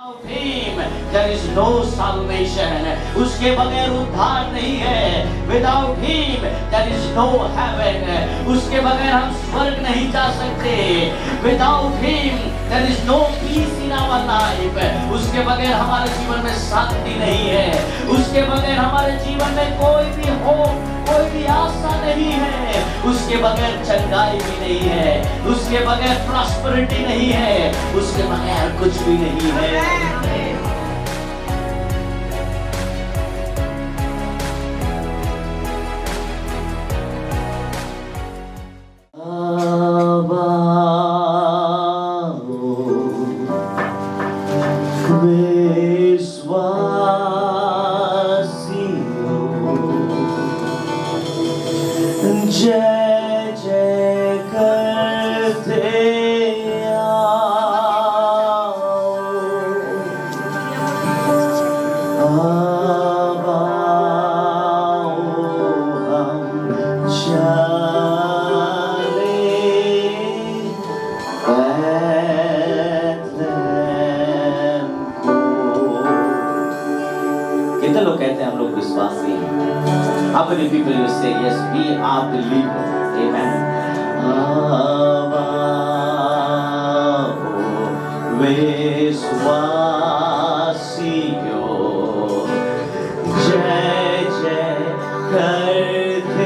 Without him, there is no salvation. उसके बगैर उद्धार नहीं है. Without him, there is no heaven. उसके बगैर हम स्वर्ग नहीं जा सकते. Without him, there is no peace in our life. उसके बगैर हमारे जीवन में शांति नहीं है. उसके बगैर हमारे जीवन में कोई भी होप, कोई भी आशा नहीं है. उसके बगैर चंगाई भी नहीं है. उसके बगैर प्रॉस्पेरिटी नहीं है. उसके बगैर कुछ भी नहीं है. जय जय करते कितने लोग कहते हैं हम लोग विश्वासी हैं? How many people you say yes, we are believers? Amen. विश्वासियों जय जय करते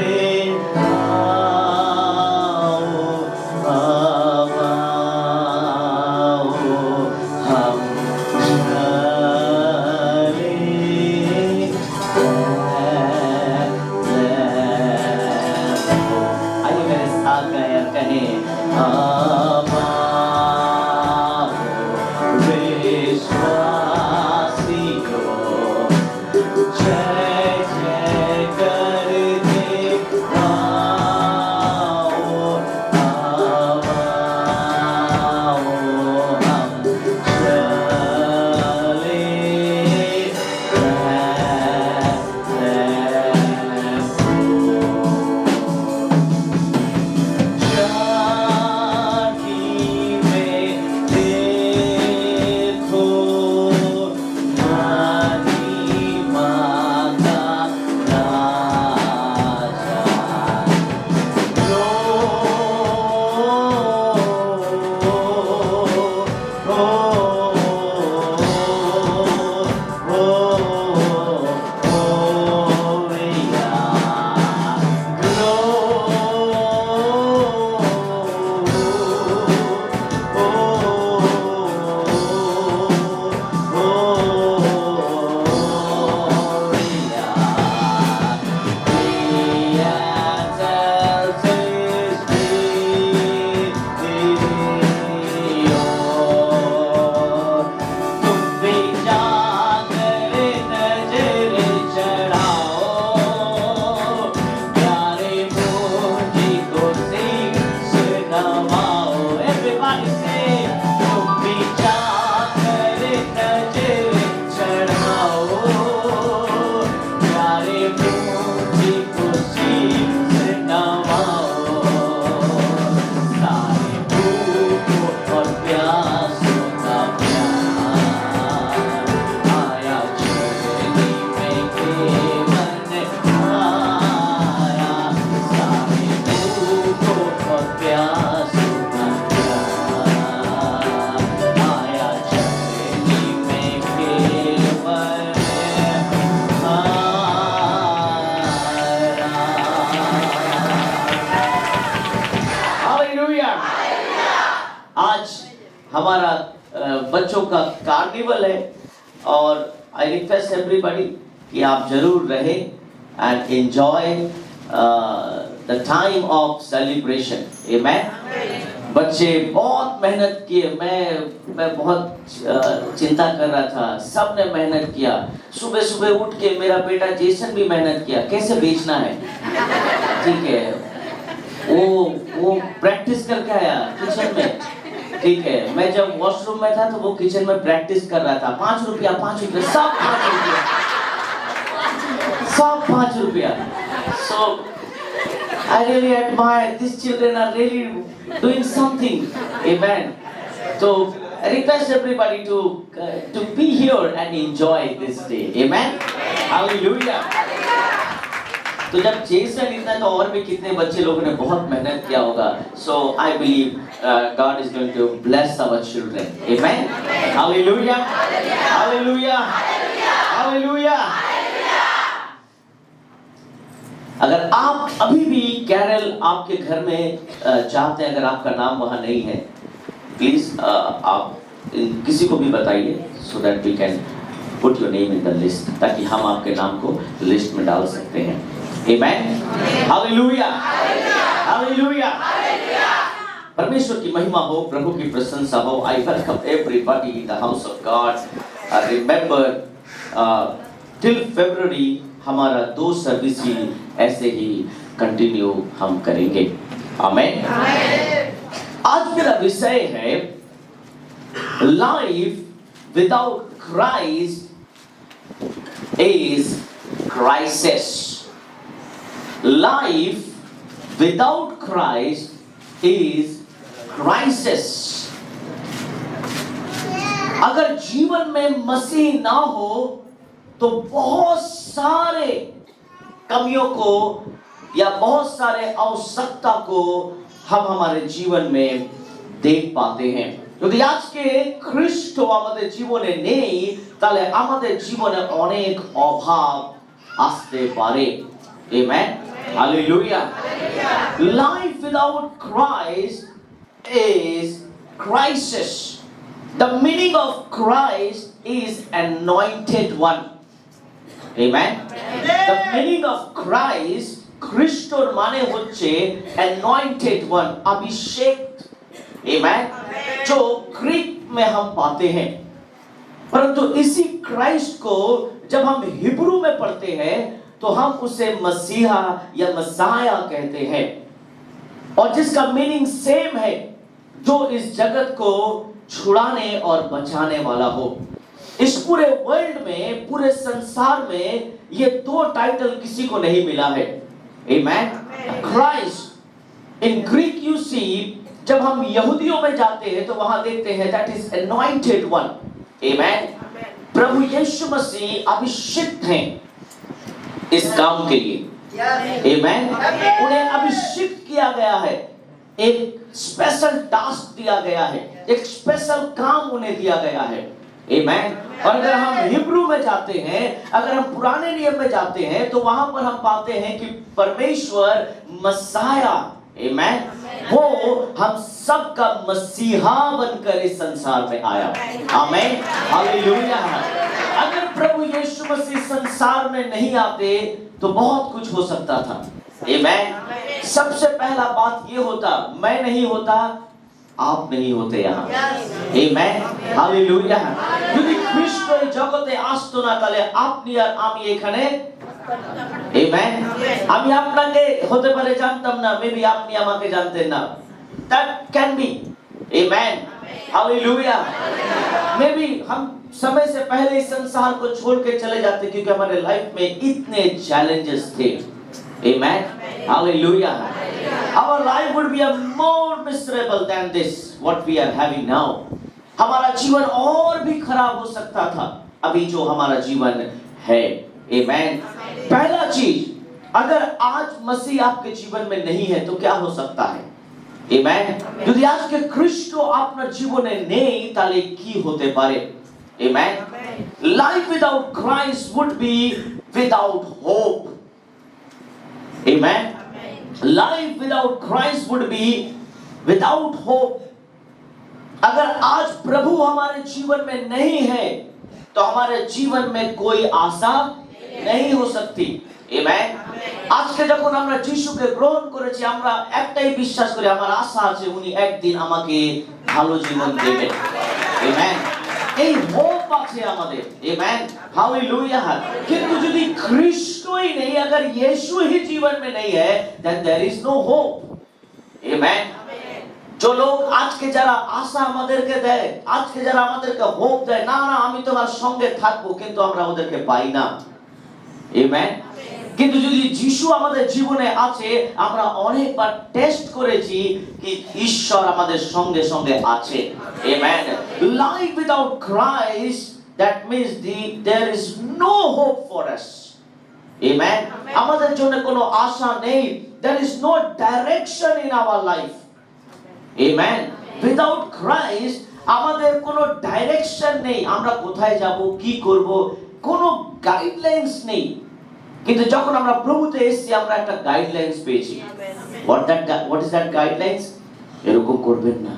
आज हमारा बच्चों का कार्निवल है और आई रिक्वेस्ट एवरीबॉडी कि आप जरूर रहे and enjoy the time of celebration. आमेन. बच्चे बहुत मेहनत किए. मैं बहुत चिंता कर रहा था. सबने मेहनत किया. सुबह सुबह उठ के मेरा बेटा जेसन भी मेहनत किया. कैसे बेचना है, ठीक है. वो प्रैक्टिस करके आया किचन में, ठीक है. मैं जब वॉशरूम में था तो वो किचन में प्रैक्टिस कर रहा था. 5 रुपया सब 5 रुपया, सब 5 रुपया. So I really admire these children are really doing something. Amen. तो I request everybody to be here and enjoy this day. Amen. Hallelujah. तो जब जेसन इतना तो और भी कितने बच्चे लोगों ने बहुत मेहनत किया होगा. So I believe God is going to bless our children. Amen. Hallelujah. Hallelujah. Hallelujah. अगर आप अभी भी कैरल आपके घर में चाहते हैं, अगर आपका नाम वहाँ नहीं है, प्लीज आप किसी को भी बताइए, so that we can put your name in the list, ताकि हम आपके नाम को लिस्ट में डाल सकते हैं. Amen. Hallelujah. Hallelujah. परमेश्वर की महिमा हो, प्रभु की प्रशंसा हो. I welcome everybody in the house of God. I remember till February हमारा 2 सर्विस ही ऐसे ही कंटिन्यू हम करेंगे. आमेन. आज मेरा विषय है life without Christ is crisis. Life without Christ is crisis. अगर जीवन में मसीह ना हो तो बहुत सारे कमियों को या बहुत सारे आवश्यकता को हम हमारे जीवन में देख पाते हैं. যদি আজকে খ্রিস্ট আমাদের জীবনে নেই, তাহলে আমাদের জীবনে অনেক অভাব আসতে পারে. Amen. Hallelujah. Life without Christ is crisis. The meaning of Christ is anointed one. Amen. The meaning of Christ, খ্রিস্টর মানে হচ্ছে anointed one, अभिषेक. Amen. जो ग्रीक में हम पाते हैं, परंतु इसी क्राइस्ट को जब हम हिब्रू में पढ़ते हैं तो हम उसे मसीहा या मसाया कहते हैं, और जिसका मीनिंग सेम है, जो इस जगत को छुड़ाने और बचाने वाला हो. इस पूरे वर्ल्ड में, पूरे संसार में ये 2 टाइटल किसी को नहीं मिला है. Amen. Christ in Greek you see, जब हम यहूदियों में जाते हैं तो वहां देखते हैं that is anointed one. Amen. प्रभु यीशु मसीह अभिषिक्त हैं इस काम के लिए. Amen. उन्हें अभिषिक्त किया गया है, एक स्पेशल टास्क दिया गया है, एक स्पेशल काम उन्हें दिया गया है. Amen. और अगर हम हिब्रू में जाते हैं, अगर हम पुराने नियम में जाते हैं तो वहां पर हम पाते हैं कि परमेश्वर मसाया, Amen, वो हम सबका मसीहा बनकर इस संसार में आया. आमेन. हालेलुया. अगर प्रभु यीशु मसीह संसार में नहीं आते तो बहुत कुछ हो सकता था. Amen. सबसे पहला बात ये होता, मैं नहीं होता, आप नहीं होते यहाँ. Amen. Hallelujah. যদি খ্রিস্ট এই জগতে আসতো না, তাহলে আপনি আর আমি এখানে. Amen. আমি আপনাকে হতে পারে জানতাম না, মেবি আপনি আমাকে জানতেন না. That can be. Amen. Hallelujah. Maybe हम समय से पहले इस संसार को छोड़ के चले जाते क्योंकि हमारे लाइफ में इतने चैलेंजेस थे. Amen. Hallelujah. Our life would be a more miserable than this what we are having now. हमारा जीवन और भी खराब हो सकता था अभी जो हमारा जीवन है. Amen. पहला चीज, अगर आज मसीह आपके जीवन में नहीं है तो क्या हो सकता है? Amen. যদি আজকে খ্রিস্ট আপনার জীবনে নেই তাহলে কি হতে পারে? Amen. Life without Christ would be without hope. Amen. Life without Christ would be without hope. अगर आज प्रभु हमारे जीवन में नहीं है तो हमारे जीवन में कोई आशा नहीं हो सकती. Amen. আজকে যখন আমরা যিশুকে গ্রহণ করেছি, আমরা একটাই বিশ্বাস করি, আমার আশা আছে উনি একদিন আমাকে ভালো জীবন দেবেন. Amen. এই হোপ আছে আমাদের. Amen. Hallelujah. কিন্তু যদি খ্রিস্টই নেই, अगर यीशु ही जीवन में नहीं है, then there is no hope. Amen. जो लोग आज के যারা আশা আমাদেরকে দেয়, আজকে যারা আমাদেরকে হোপ দেয়, না না আমি তোমার সঙ্গে থাকবো, কিন্তু আমরা ওদেরকে পাই না. Amen. কিন্তু যদি যিশু আমাদের জীবনে আছে, আমরা অনেকবার টেস্ট করেছি কি ঈশ্বর আমাদের সঙ্গে সঙ্গে আছে। Amen. Life without Christ, that means there is no hope for us. Amen. আমাদের জন্য কোনো আশা নেই। There is no direction in our life. Amen. Without Christ, আমাদের কোনো ডাইরেকশন নেই। আমরা কোথায় যাব, কি করব, কোনো গাইডলাইন্স নেই। কিন্তু যখন আমরা প্রভুতে এসেছি, আমরা একটা গাইডলাইন্স পেয়েছি। What is that guidelines? এরকম করবেন না,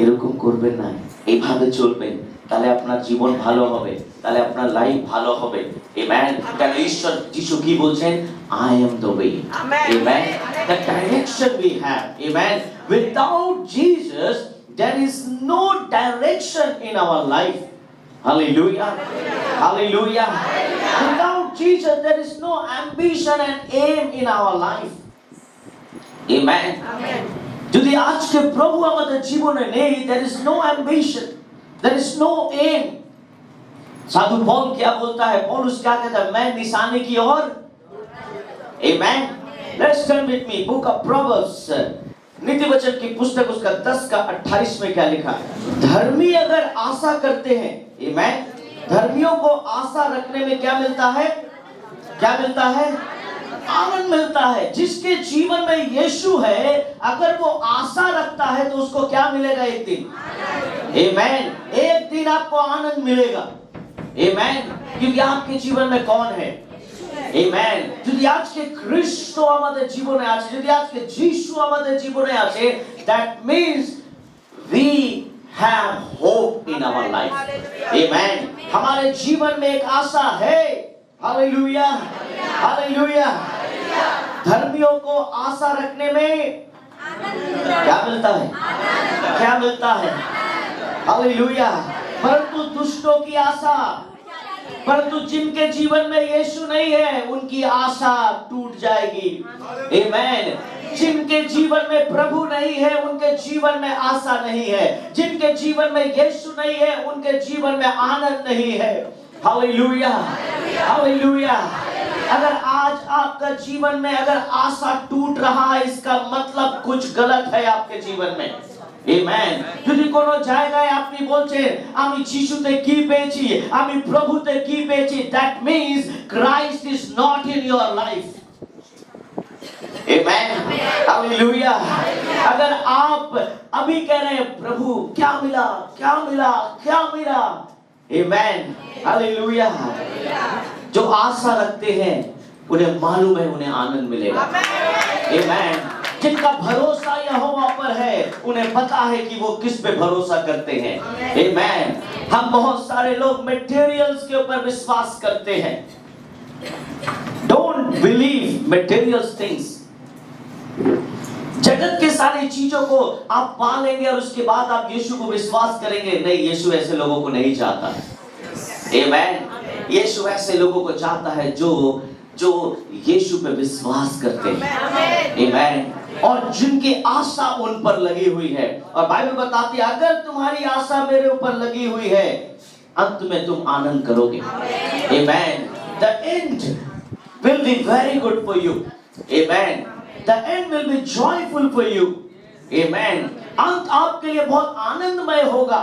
এরকম করবেন না, এইভাবে চলবেন, তাহলে আপনার জীবন ভালো হবে, তাহলে আপনার লাইফ ভালো হবে। আমেন। কারণ ঈশ্বর যিশু কি বলছেন? I am the way. Amen. The direction we have. Amen. Without Jesus, there is no direction in our life. Hallelujah. Hallelujah. Without Jesus, there is no ambition and aim in our life. Amen. যদি আজকে প্রভু আমাদের জীবনে নেই, there is no ambition, there is no aim. साधु पौल क्या बोलता है? पौलुस क्या कहता है? मैं निशाने की ओर। Amen. Let's turn with me, book of Proverbs, नीति वचन की पुस्तक, उसका 10 का 28 में क्या लिखा है? धर्मी अगर आशा करते हैं, Amen, धर्मियों को आशा रखने में क्या मिलता है? क्या मिलता है? आनंद मिलता है। जिसके जीवन में यीशु है, अगर वो आशा रखता है तो उसको क्या मिलेगा? एक दिन, Amen, एक दिन आपको आनंद मिलेगा। Amen. क्योंकि आपके जीवन में कौन है? Amen. যদি আজকে খ্রিস্ট আমাদের জীবনে আছে, যদি আজকে যিশু আমাদের জীবনে আছে, that means we have hope in our life. Amen. हमारे जीवन में एक आशा है। Hallelujah. Hallelujah. धर्मियों को आशा रखने में क्या मिलता है? क्या मिलता है? Hallelujah. परंतु दुष्टों की आशा, परंतु जिनके जीवन में यीशु नहीं है, उनकी आशा टूट जाएगी। आमेन। जिनके जीवन में प्रभु नहीं है, उनके जीवन में आशा नहीं है। जिनके जीवन में यीशु नहीं है, उनके जीवन में आनंद नहीं है। Hallelujah, hallelujah. अगर आज आपका जीवन में अगर आशा टूट रहा है, इसका मतलब कुछ गलत है आपके जीवन में। Amen. যদি কোনো জায়গায় আপনি বলছেন আমি যিশুতে কি পেয়েছি, আমি প্রভুতে কি পেয়েছি, that means Christ is not in your life. Amen. Hallelujah. अगर आप अभी कह रहे हैं प्रभु क्या मिला, क्या मिला, क्या मिला, Amen. Hallelujah. जो आशा रखते हैं उन्हें मालूम है उन्हें आनंद मिलेगा। Amen. जिनका भरोसा यहोवा पर है, उन्हें पता है कि वो किस पे भरोसा करते हैं। आमेन। हम बहुत सारे लोग मटेरियल्स के ऊपर विश्वास करते हैं। Don't believe materials things. जगत के सारी चीजों को आप पा लेंगे और उसके बाद आप यीशु को विश्वास करेंगे। नहीं, यीशु ऐसे लोगों को नहीं चाहता। आमेन। यीशु ऐसे लोगों को चाहता है जो यीशु पे विश्वास करते हैं। आमेन। और जिनकी आशा उन पर लगी हुई है। और बाइबल बताती है अगर तुम्हारी आशा मेरे ऊपर लगी हुई है, अंत में तुम आनंद करोगे। Amen. The end will be very good for you. Amen. The end will be joyful for you. Amen. अंत आपके लिए बहुत आनंदमय होगा।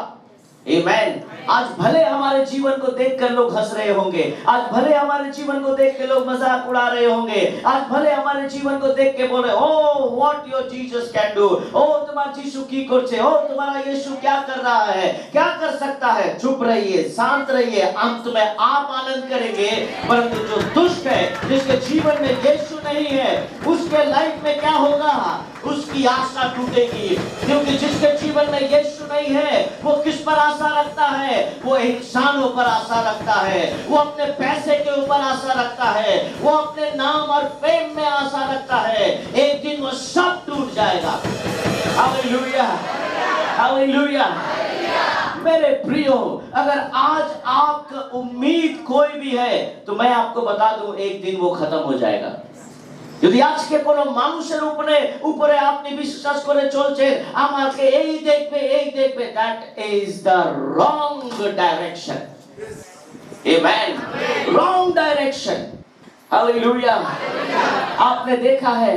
Amen. आज भले हमारे जीवन को देखकर लोग हंस रहे होंगे, आज भले हमारे जीवन को देख के लोग मजाक उड़ा रहे होंगे, आज भले हमारे जीवन को देख के बोले oh what your Jesus can do, ओ तुम्हारा यीशु की करछे, ओ तुम्हारा यीशु क्या कर रहा है, क्या कर सकता है। चुप रहिए, शांत रहिए, अंत में आप आनंद करेंगे। परंतु जो दुष्ट है, जिसके जीवन में यीशु नहीं है, उसके लाइफ में क्या होगा? उसकी आशा टूटेगी। क्योंकि जिसके जीवन में यीशु नहीं है, वो किस पर आशा रखता है? वो इंसानों पर आशा रखता है, वो अपने पैसे के ऊपर आशा रखता है, वो अपने नाम और फेम में आशा रखता है। एक दिन वो सब टूट जाएगा। Hallelujah, hallelujah. मेरे प्रियो, अगर आज आपका उम्मीद कोई भी है, तो मैं आपको बता दूं एक दिन वो खत्म हो जाएगा। যদি আজকে কোন মানুষের উপরে আপনি বিশ্বাস করে চলছেন আমাকে এই দেখবে, that is the wrong direction. Amen. Wrong direction. Hallelujah. आपने देखा है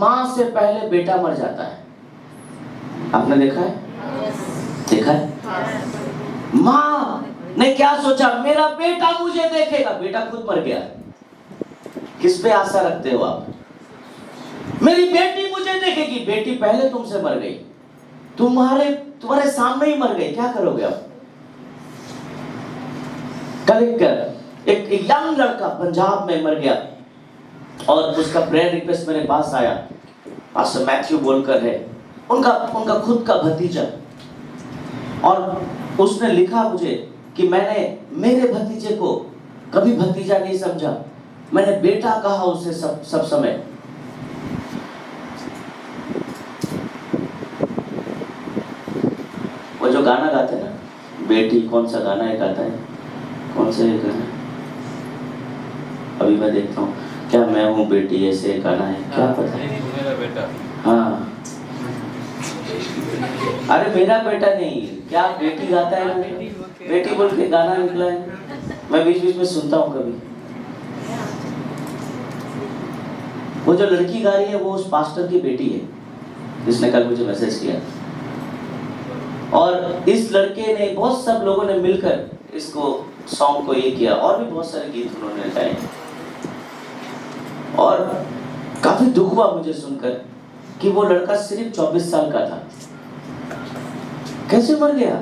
माँ से पहले बेटा मर जाता है, आपने देखा है? देखा है? माँ ने क्या सोचा, मेरा बेटा मुझे देखेगा, बेटा खुद मर गया। किस पे आशा रखते हो आप? मेरी बेटी मुझे देखेगी, बेटी पहले तुमसे मर गई, तुम्हारे सामने ही मर गई, क्या करोगे आप? कल एक यंग लड़का पंजाब में मर गया और उसका प्रेयर रिक्वेस्ट मेरे पास आया, पास्टर मैथ्यू बोलकर है, उनका खुद का भतीजा, और उसने लिखा मुझे कि मैंने मेरे भतीजे को कभी भतीजा नहीं समझा, मैंने बेटा कहा उसे सब समय। वो जो गाना गाते हैं ना, बेटी, कौन सा गाना है गाता है, कौन सा एक गाना, अभी मैं देखता हूँ, क्या मैं हूँ बेटी, ऐसे गाना है, क्या पता है? मेरा बेटा। हाँ, अरे मेरा बेटा नहीं, क्या बेटी गाता है, बेटी बोल के गाना निकला है, मैं बीच बीच में सुनता हूँ कभी। वो जो लड़की गा रही है वो उस पास्टर की बेटी है जिसने कल मुझे मैसेज किया, और इस लड़के ने, बहुत सब लोगों ने मिलकर इसको सॉन्ग को ये किया, और भी बहुत सारे गीत उन्होंने गाए, और काफी दुख हुआ मुझे सुनकर कि वो लड़का सिर्फ 24 साल का था, कैसे मर गया?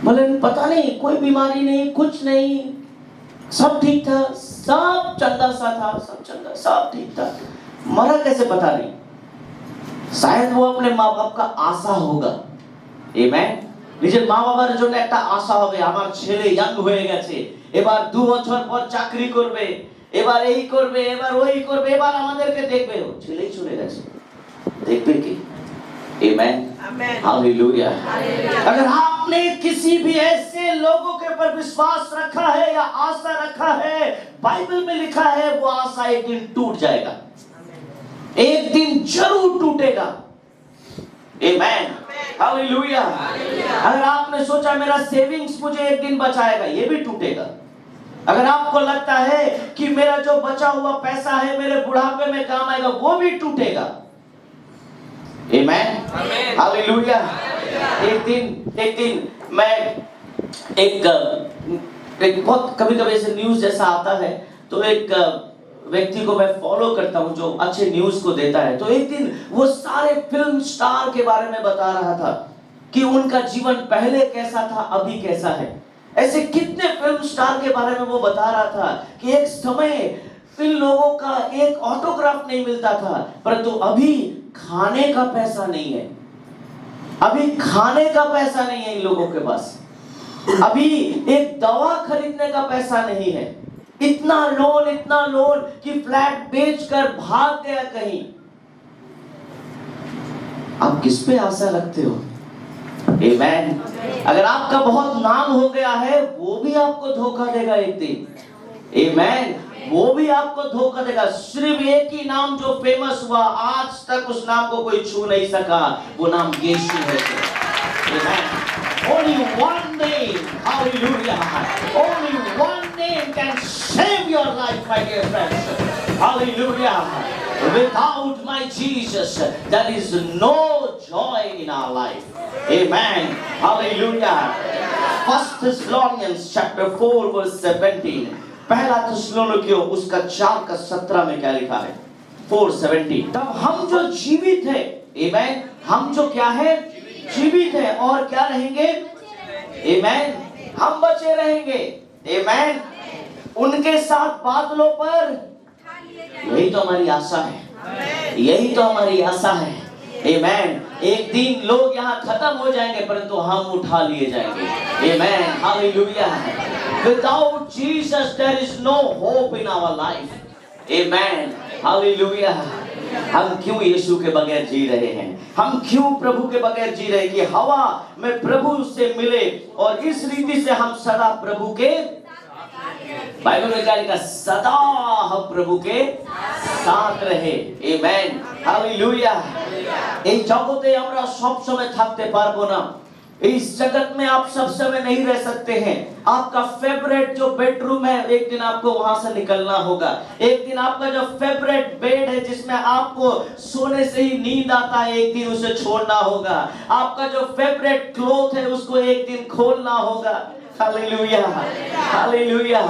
मतलब पता नहीं, कोई बीमारी नहीं, कुछ नहीं, सब ठीक था, सब चंगा सा था, सब ठीक था, मरा कैसे पता नहीं। शायद वो अपने माँ बाप का आशा होगा, आमेन। নিজের মা বাবার জন্য একটা আশা হবে, আমার ছেলে ইয়াং হয়ে গেছে, এবার 2 বছর পর চাকরি করবে, এবার এই করবে, এবার ওই করবে, এবার আমাদেরকে দেখবে। ও ছেলেই চলে গেছে, দেখবে কি? आमेन, हालेलुया। अगर आपने किसी भी ऐसे लोगों के ऊपर विश्वास रखा है या आशा रखा है, बाइबल में लिखा है वो आशा एक दिन टूट जाएगा, एक दिन जरूर टूटेगा। आमेन, हालेलुया। अगर आपने सोचा मेरा सेविंग्स मुझे एक दिन बचाएगा, ये भी टूटेगा। अगर आपको लगता है कि मेरा जो बचा हुआ पैसा है मेरे बुढ़ापे में काम आएगा, वो भी टूटेगा। आमेन, हालेलुया। एक दिन मैं एक बहुत कभी-कभी ऐसे न्यूज़ जैसा आता है, तो एक व्यक्ति को मैं फॉलो करता हूँ जो अच्छे न्यूज़ को देता है, तो एक दिन वो सारे फिल्म स्टार के बारे में बता रहा था कि उनका जीवन पहले कैसा था, अभी कैसा है। ऐसे कितने फिल्म स्टार के बारे में वो बता रहा था कि एक समय इन लोगों का एक ऑटोग्राफ नहीं मिलता था, परंतु अभी खाने का पैसा नहीं है, अभी खाने का पैसा नहीं है इन लोगों के पास, अभी एक दवा खरीदने का पैसा नहीं है, इतना लोन कि फ्लैट बेचकर भाग गया कहीं। आप किस पे आशा रखते हो? आमेन। अगर आपका बहुत नाम हो गया है, वो भी आपको धोखा देगा एक दिन। आमेन, वो भी आपको धोखा देगा। सिर्फ एक ही नाम जो फेमस हुआ, आज तक उस नाम को कोई छू नहीं सका, वो नाम यीशु है। आमेन। Only one name, hallelujah. Only one name can save your life, my dear friends. Hallelujah. Without my Jesus, there is no joy in our life. Amen. Hallelujah. 1 Thessalonians chapter 4 verse 17. पहला थिस्सलुनीकियों उसका 4 का 17 में क्या लिखा है? 4:17. तब हम जो जीवित है, आमेन, हम जो क्या है? जीवित है, और क्या रहेंगे? आमेन, हम बचे रहेंगे। आमेन, उनके साथ बादलों पर, यही तो हमारी आशा है, यही तो हमारी आशा है। आमेन, एक दिन लोग यहाँ खत्म हो जाएंगे, परंतु हम उठा लिए जाएंगे। आमेन, hallelujah. Without Jesus there is no hope in our life. Amen, hallelujah. हम क्यों यीशु के बगैर जी रहे हैं? हम क्यों प्रभु के बगैर जी रहे हैं? कि हवा में प्रभु से मिले और इस रीति से हम सदा प्रभु के, बाइबल में क्या लिखा? सदा हम प्रभु के साथ रहे। आमेन, हालेलुया। এই জগতে আমরা সব সময় থাকতে পারবো না, इस जगत में आप सब समय नहीं रह सकते हैं। आपका फेवरेट जो बेडरूम है, एक दिन आपको वहां से निकलना होगा। एक दिन आपका जो फेवरेट बेड है जिसमें आपको सोने से ही नींद आता है, एक दिन उसे छोड़ना होगा। आपका जो फेवरेट क्लॉथ है उसको एक दिन खोलना होगा। Hallelujah, hallelujah.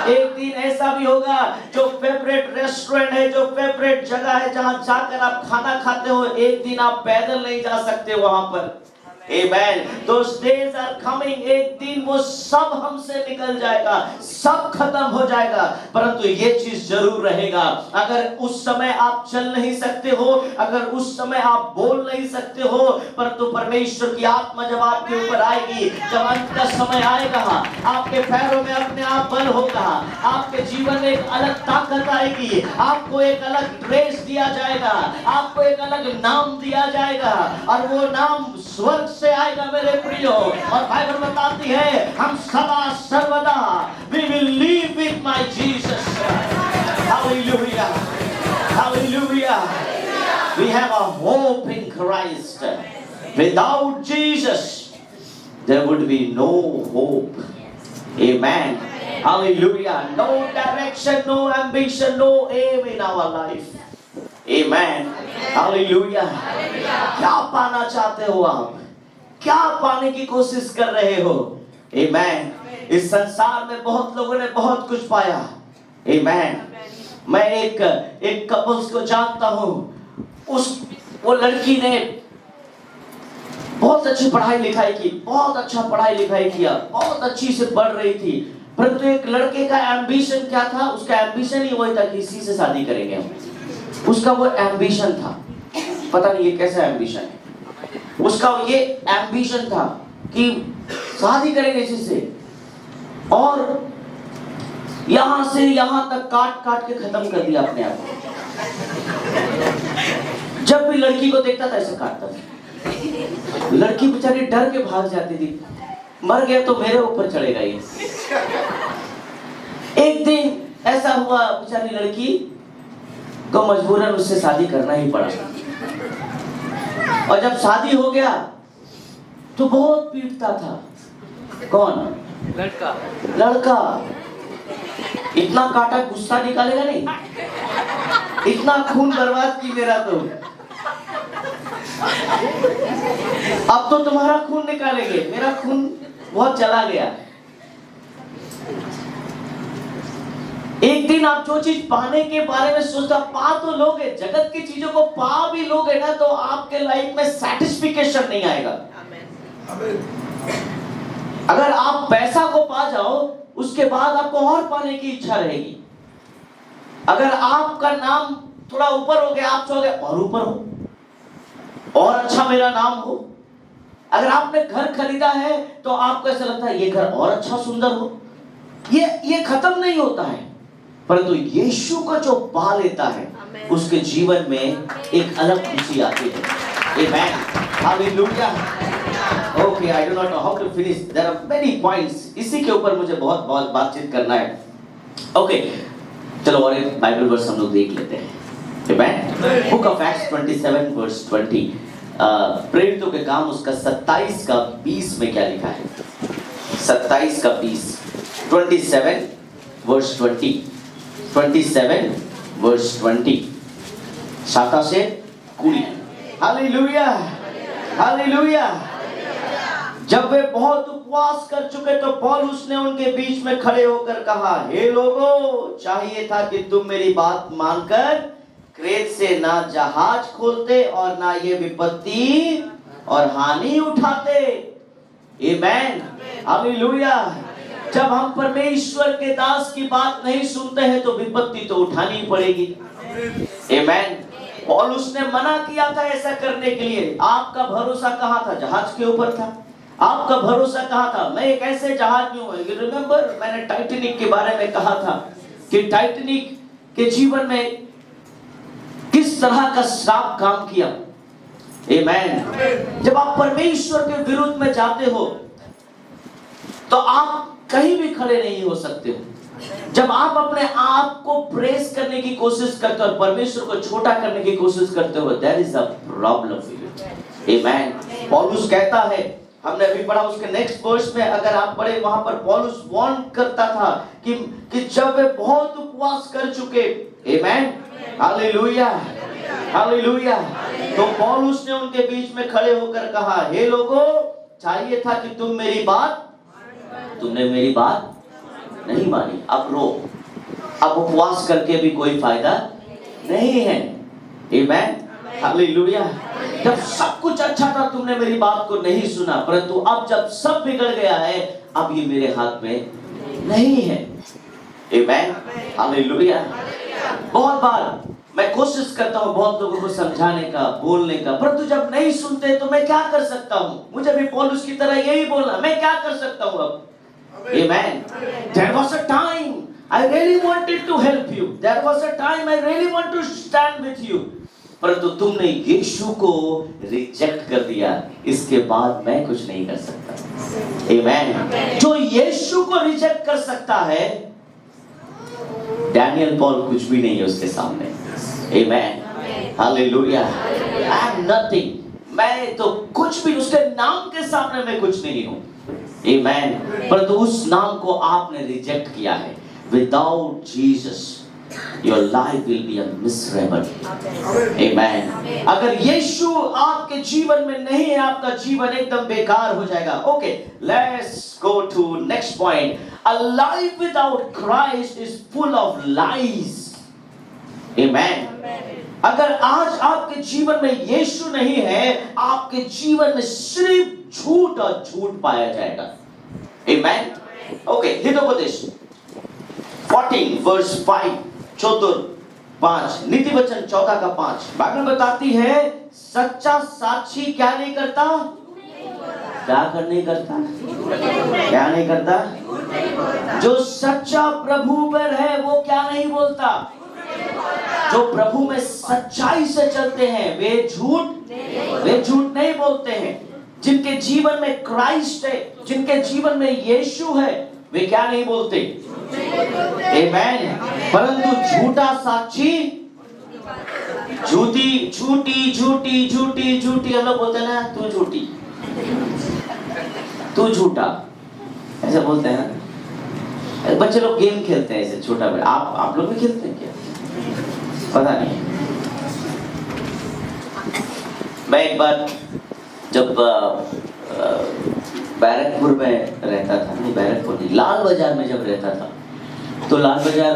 एक दिन ऐसा भी होगा जो फेवरेट रेस्टोरेंट है, जो फेवरेट जगह है जहां जाकर आप खाना खाते हो, एक दिन आप पैदल नहीं जा सकते वहां पर। Amen. Those days are coming. एक दिन वो सब हमसे निकल जाएगा, सब खत्म हो जाएगा, परंतु ये चीज जरूर रहेगा। अगर उस समय आप चल नहीं सकते हो, अगर उस समय आप बोल नहीं सकते हो, परंतु परमेश्वर की आत्मा जब आपके ऊपर आएगी, जब अंत का समय आएगा, आपके पैरों में अपने आप बल होगा, आपके जीवन में एक अलग ताकत आएगी, आपको एक अलग ड्रेस दिया जाएगा, आपको एक अलग नाम दिया जाएगा, और वो नाम स्वर्ग से आएगा मेरे प्रियो। और बाइबल बताती है हम सदा सर्वदा we will live with my Jesus. Hallelujah, hallelujah. We have a hope in Christ. Without Jesus there would be no hope. Amen. Hallelujah. No direction, no ambition, no aim in our life. Amen. Hallelujah. क्या पाना चाहते हो आप? क्या पाने की कोशिश कर रहे हो? Amen. इस संसार में बहुत लोगों ने बहुत कुछ पाया। Amen. मैं एक कपल्स को जानता हूँ। वो लड़की ने बहुत अच्छी पढ़ाई लिखाई की, बहुत अच्छा पढ़ाई लिखाई किया, बहुत अच्छी से पढ़ रही थी, परंतु एक लड़के का एम्बिशन क्या था? उसका एम्बिशन ही वही था कि इसी से शादी करेंगे हम। उसका वो एम्बिशन था, पता नहीं ये कैसा एम्बिशन है। उसका ये एम्बिशन था कि शादी करेंगे इसी से, और यहां से यहां तक काट काट के खत्म कर दिया अपने आप को। जब भी लड़की को देखता था ऐसे काटता था। लड़की बेचारी डर के भाग जाती थी, मर गया तो मेरे ऊपर चढ़ेगा ये। एक दिन ऐसा हुआ, बेचारी लड़की को मजबूरन उससे शादी करना ही पड़ा, और जब शादी हो गया तो बहुत पीटता था। कौन? लड़का। इतना काटा गुस्सा निकालेगा नहीं, इतना खून बर्बाद की मेरा तो, अब तो तुम्हारा खून निकालेंगे, मेरा खून बहुत चला गया। एक दिन आप जो चीज पाने के बारे में सोचता, पा तो लोगे, जगत की चीजों को पा भी लोगे ना, तो आपके लाइफ में सैटिस्फिकेशन नहीं आएगा। अगर आप पैसा को पा जाओ, उसके बाद आपको और पाने की इच्छा रहेगी। अगर आपका नाम थोड़ा ऊपर हो गया, आप चाहोगे और ऊपर हो, और अच्छा मेरा नाम हो। अगर आपने घर खरीदा है तो आपको ऐसा लगता है ये घर और अच्छा सुंदर हो। ये खत्म नहीं होता है, परंतु यीशु को जो पा लेता है उसके जीवन में एक अलग खुशी आती है। Amen. Hallelujah. Okay, I do not know how to finish. There are many points. इसी के ऊपर मुझे बहुत बातचीत करना है। Okay, चलो और एक बाइबल वर्स हम लोग देख लेते हैं। Amen. Book of Acts 27 verse 20. प्रेरितों के काम उसका 27 का 20 में क्या लिखा है? 27 का 20, 27 verse 20, 27 verse 20. शाखा से कुड़ी। Hallelujah, hallelujah. जब वे बहुत उपवास कर चुके तो पौलुस ने उनके बीच में खड़े होकर कहा, हे लोगों, चाहिए था कि तुम मेरी बात मानकर क्रेत से ना जहाज खोलते और ना ये विपत्ति और हानि उठाते। आमेन, हालेलुया। जब हम परमेश्वर के दास की बात नहीं सुनते हैं तो विपत्ति तो उठानी ही पड़ेगी। आमेन। पौलुस ने मना किया था ऐसा करने के लिए। आपका भरोसा कहाँ था? जहाज के ऊपर था। आपका भरोसा कहाँ था? मैं एक ऐसे जहाज में हूँ। रिमेंबर, मैंने टाइटैनिक के बारे में कहा था कि टाइटैनिक के जीवन में किस तरह का श्राप काम किया। आमेन। जब आप परमेश्वर के विरुद्ध में जाते हो तो आप कहीं भी खड़े नहीं हो सकते हो। जब आप अपने आप को प्रेस करने की कोशिश करते हो और परमेश्वर को छोटा करने की कोशिश करते हो, there is a problem for you. आमेन। पौलुस कहता है हमने अभी पढ़ा उसके नेक्स्ट वर्स में, अगर आप पढ़े वहां पर पौलुस वार्न करता था कि जब वे बहुत उपवास कर चुके, आमेन, हालेलुया, हालेलुया, तो पौलुस ने उनके बीच में खड़े होकर कहा, हे लोगों, चाहिए था कि तुमने मेरी बात नहीं मानी, अब रो, अब उपवास करके भी कोई फायदा नहीं है, आमेन, हालेलुया। जब सब कुछ अच्छा था तुमने मेरी बात को नहीं सुना, परंतु अब जब सब बिगड़ गया है, अब ये मेरे हाथ में नहीं है, आमेन, हालेलुया। बहुत बार मैं कोशिश करता हूँ बहुत लोगों को समझाने का, बोलने का, परंतु जब नहीं सुनते तो मैं क्या कर सकता हूँ? मुझे भी पौलुस की तरह यही बोलना, मैं क्या कर सकता हूँ अब? Amen. There was a time I really wanted to help you. There was a time I really want to stand with you. परंतु तुमने यीशु को रिजेक्ट कर दिया, इसके बाद मैं कुछ नहीं कर सकता। Amen. जो यीशु को रिजेक्ट कर सकता है, डैनियल पॉल कुछ भी नहीं है उसके सामने। Amen. Hallelujah. I am nothing. मैं तो कुछ भी, उसके नाम के सामने मैं कुछ नहीं हूँ। Amen. परंतु उस नाम को आपने रिजेक्ट किया है। Without Jesus, your life will be a miserable. Amen. अगर यीशु आपके जीवन में नहीं है, आपका जीवन एकदम बेकार हो जाएगा। Okay, let's go to next point. A life without Christ is full of lies. Amen. अगर आज आपके जीवन में यीशु नहीं है, आपके जीवन में सिर्फ झूठ और झूठ पाया जाएगा। Amen. Okay, हितोपदेश 14 verse 5, चतुर 5, नीति वचन 14 का 5, बाइबल बताती है सच्चा साक्षी क्या नहीं करता? क्या नहीं करता? क्या नहीं करता? जो सच्चा प्रभु पर है वो क्या नहीं बोलता? जो प्रभु में सच्चाई से चलते हैं वे झूठ नहीं बोलते हैं। जिनके जीवन में क्राइस्ट है, जिनके जीवन में यीशु है, वे क्या नहीं बोलते? आमेन। परंतु झूठा साक्षी, झूठी हम लोग बोलते हैं ना, तू झूठी, तू झूठा, ऐसा बोलते हैं ना। बच्चे लोग गेम खेलते हैं ऐसे छोटा बड़ा, आप लोग भी खेलते हैं क्या? पता नहीं। मैं एक बार जब बैरकपुर में रहता था, नहीं बैरकपुर नहीं, लाल बाजार में जब रहता था, तो लाल बाजार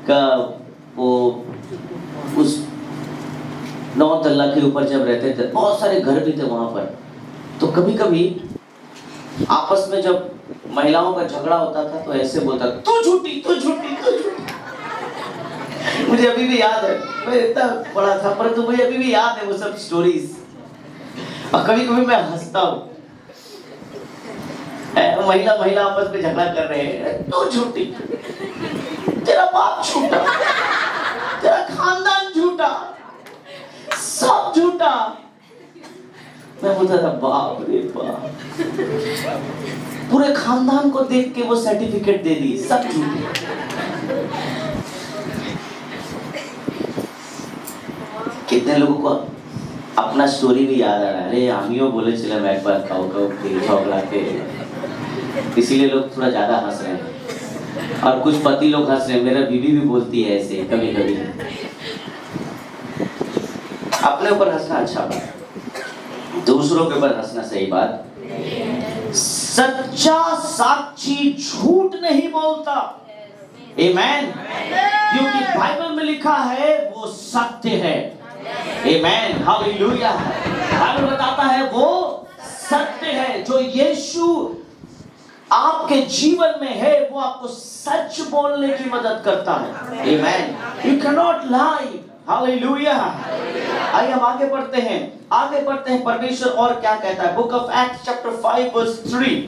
का वो उस 9 तल्ला के ऊपर जब रहते थे, बहुत सारे घर भी थे वहां पर, तो कभी कभी आपस में जब महिलाओं का झगड़ा होता था तो ऐसे बोलता, तू झूठी, तू झूठी, तू झूठी। मुझे अभी भी याद है, मैं इतना बड़ा था परंतु मुझे अभी भी याद है वो सब स्टोरीज, और कभी कभी मैं हंसता हूँ। महिला आपस में झगड़ा कर रहे हैं, तू झूठी, तेरा बाप झूठा, तेरा खानदान झूठा, सब झूठा। मैं बोलता था बाप रे बाप, पूरे खानदान को देख के वो सर्टिफिकेट दे दी, सब झूठे। कितने लोगों को अपना स्टोरी भी याद आ रहा है, अरे आमियों बोले चले मैं एक बार खाओ के झगड़ा के, इसीलिए लोग थोड़ा ज्यादा हंस रहे हैं, और कुछ पति लोग हंस रहे हैं। मेरा बीवी भी बोलती है ऐसे कभी कभी। अपने ऊपर हंसना अच्छा बात, दूसरों के ऊपर हंसना सही बात। सच्चा साक्षी झूठ नहीं बोलता। आमेन। क्योंकि बाइबल में लिखा है वो सत्य है। आमेन, हालेलुया। बाइबल बताता है वो सत्य है। जो यीशु आपके जीवन में है वो आपको सच बोलने की मदद करता है। आमेन। You can not lie. हालेलुया। आइए हम आगे बढ़ते हैं परमेश्वर और क्या कहता है। Book of Acts chapter 5 verse 3,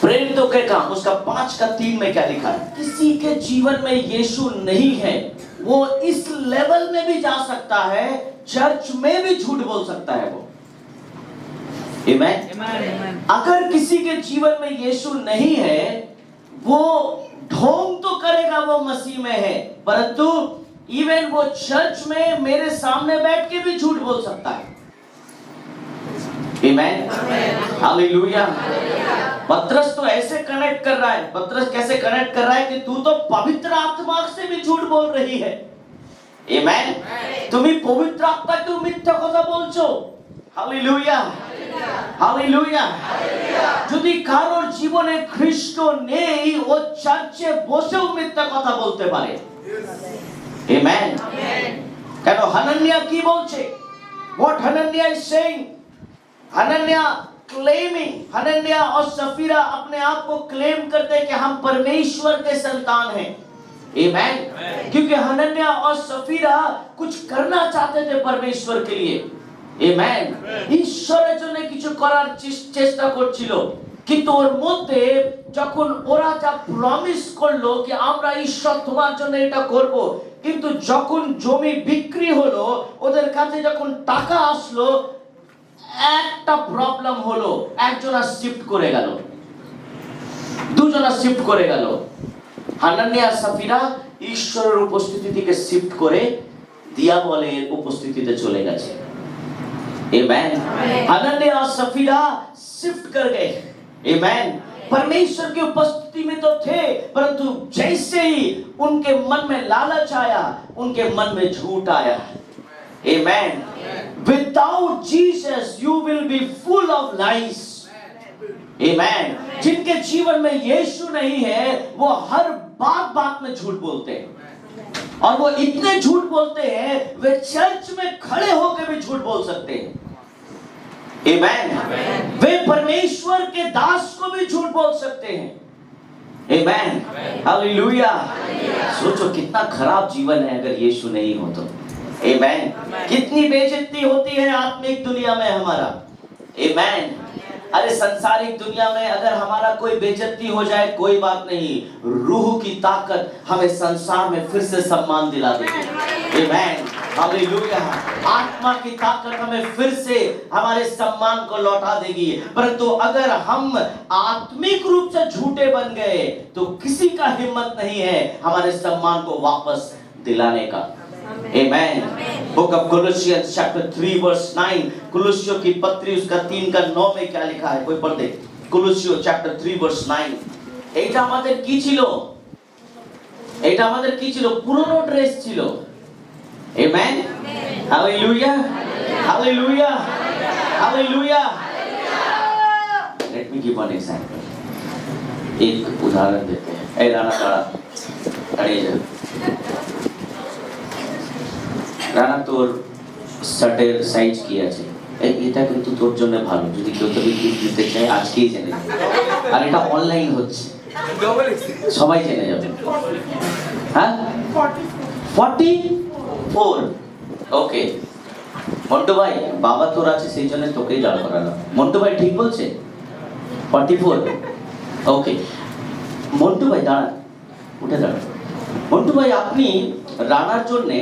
प्रेरितों के काम उसका 5:3 में क्या लिखा है? किसी के जीवन में यीशु नहीं है, वो इस लेवल में भी जा सकता है, चर्च में भी झूठ बोल सकता है वो। आमेन। अगर किसी के जीवन में यीशु नहीं है, वो ढोंग तो करेगा वो मसीह में है, परंतु इवन वो चर्च में मेरे सामने बैठ के भी झूठ बोल सकता है। आमेन, हालेलुया। पतरस तो ऐसे कनेक्ट कर रहा है। पतरस कैसे कनेक्ट कर रहा है कि तू तो पवित्र आत्मा से भी झूठ बोल रही है। आमेन। তুমি পবিত্র আত্মাকে মিথ্যা কথা বলছো। Hallelujah, hallelujah. যদি কারোর জীবনে খ্রিস্ট নেই, ও চার্চে বসেও মিথ্যা কথা বলতে পারে। আমেন। কেন হানানিয়া কি বলছে? What Hananiah is saying? Hananiah claiming, हनन्याह और सफीरा अपने आप को क्लेम करते हैं कि हम परमेश्वर के संतान हैं। आमेन। क्योंकि हनन्याह और सफीरा कुछ करना चाहते थे परमेश्वर के लिए। आमेन। ঈশ্বরের জন্য কিছু করার চেষ্টা করছিল, কিন্তু ওর মধ্যে যখন ওরা যা প্রমিস করলো যে আমরা ঈশ্বর তোমার জন্য এটা করব, কিন্তু যখন জমি বিক্রি হলো, ওদের কাছে যখন টাকা আসলো, একটা প্রবলেম হলো, একজনা শিফট করে গেল, দুজনা শিফট করে গেল। হানানিয়া আর সাফিরা ঈশ্বরের উপস্থিতি থেকে শিফট করে দিয়াবলের উপস্থিতিতে চলে গেছে। आमेन। हनन्याह और सफीरा शिफ्ट कर गए। आमेन। परमेश्वर की उपस्थिति में तो थे, परंतु जैसे ही उनके मन में लालच आया, उनके मन में झूठ आया। आमेन। Without Jesus you will be full of lies. आमेन। जिनके जीवन में यीशु नहीं है, वो हर बात में झूठ बोलते हैं, और वो इतने झूठ बोलते हैं वे चर्च में खड़े होकर भी झूठ बोल सकते हैं। आमेन। वे परमेश्वर के दास को भी झूठ बोल सकते हैं। आमेन, हालेलुया। सोचो कितना खराब जीवन है अगर यीशु नहीं हो तो। आमेन। कितनी बेइज्जती होती है आत्मिक दुनिया में हमारा। आमेन। अरे संसारिक दुनिया में अगर हमारा कोई बेइज्जती हो जाए कोई बात नहीं, रूह की ताकत हमें संसार में फिर से सम्मान दिला देगी। आमेन, हालेलुया। आत्मा की ताकत हमें फिर से हमारे सम्मान को लौटा देगी। परंतु अगर हम आत्मिक रूप से झूठे बन गए तो किसी का हिम्मत नहीं है हमारे सम्मान को वापस दिलाने का। Amen. Book of Colossians chapter 3 verse 9, कुलुस्सियों की पत्री उसका 3 का 9 में क्या लिखा है, कोई पढ़ दे। कुलुस्सियों chapter 3 verse 9। এটা আমাদের কি ছিল? এটা আমাদের কি ছিল? পুরনো ড্রেস ছিল। Amen. Hallelujah. Hallelujah. Hallelujah. Let me give one example. एक उदाहरण देते हैं। ए राणा तारा अरे রানা তোর শার্টের সাইজ কি আছে? এটা কিন্তু তোর জন্য ভালো, যদি কেউ তোকে গিফট দিতে চায় আজকেই জেনে যাবে। আর এটা অনলাইন হচ্ছে, সবাই জেনে যাবে। হ্যাঁ 44। ওকে মন্টু ভাই, বাবা তোর আছে সেই জন্য তোকেই দাঁড় করালাম। মন্টু ভাই ঠিক বলছে 44? ওকে মন্টু ভাই দাঁড়ান, উঠে দাঁড়ান। মন্টু ভাই আপনি রানার জন্যে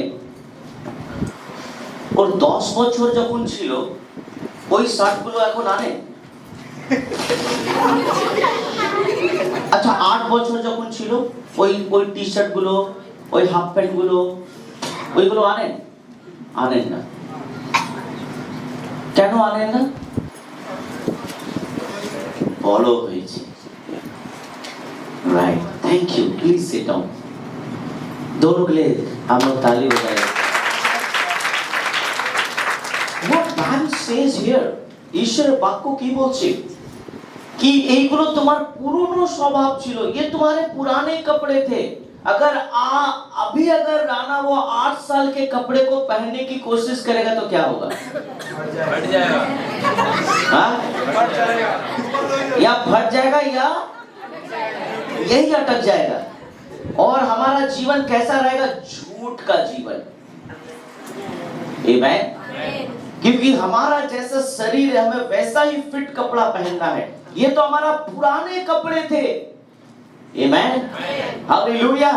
ওর 10 বছর যখন ছিল ওই শার্টগুলো এখন আনে? আচ্ছা 8 বছর যখন ছিল ওই টি শার্ট গুলো, ওই হাফ প্যান্ট গুলো, ওইগুলো আনেন? আনেন না। কেন আনেন না? বড় হয়েছে। Right, thank you, please sit down. दोनों के लिए हम लोग ताली बजाएं। What Bible says here, ঈশ্বরের বাক্য কি বলছে कि এইগুলো তোমার পুরনো স্বভাব ছিল, ये तुम्हारे पुराने कपड़े थे। अगर अभी अगर राणा वो 8 साल के कपड़े को पहनने की कोशिश करेगा तो क्या होगा? फट जाएगा। हाँ? या फट जाएगा या यही अटक जाएगा। और हमारा जीवन कैसा रहेगा? झूठ का जीवन। आमेन। क्योंकि हमारा जैसा शरीर है हमें वैसा ही फिट कपड़ा पहनना है। ये तो हमारा पुराने कपड़े थे। आमेन, हालेलुया।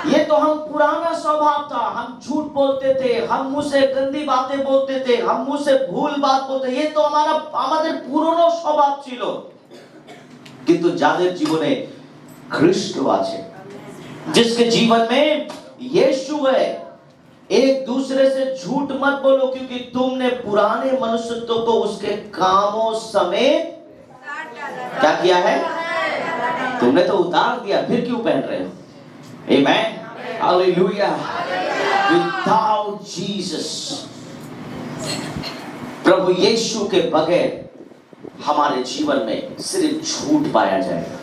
ये तो हम पुराना स्वभाव था, हम झूठ बोलते थे, हम मुंह से गंदी बातें बोलते थे, हम मुंह से भूल बात बोलते, ये तो हमारा আমাদের পুরনো স্বভাব ছিল। কিন্তু যাদের জীবনে খ্রিস্ট আছে, जिसके जीवन में यीशु है, एक दूसरे से झूठ मत बोलो, क्योंकि तुमने पुराने मनुष्यत्व को उसके कामों समेत क्या किया है? तुमने तो उतार दिया, फिर क्यों पहन रहे हो? Amen. Hallelujah. Without Jesus, प्रभु यीशु के बगैर हमारे जीवन में सिर्फ झूठ पाया जाएगा।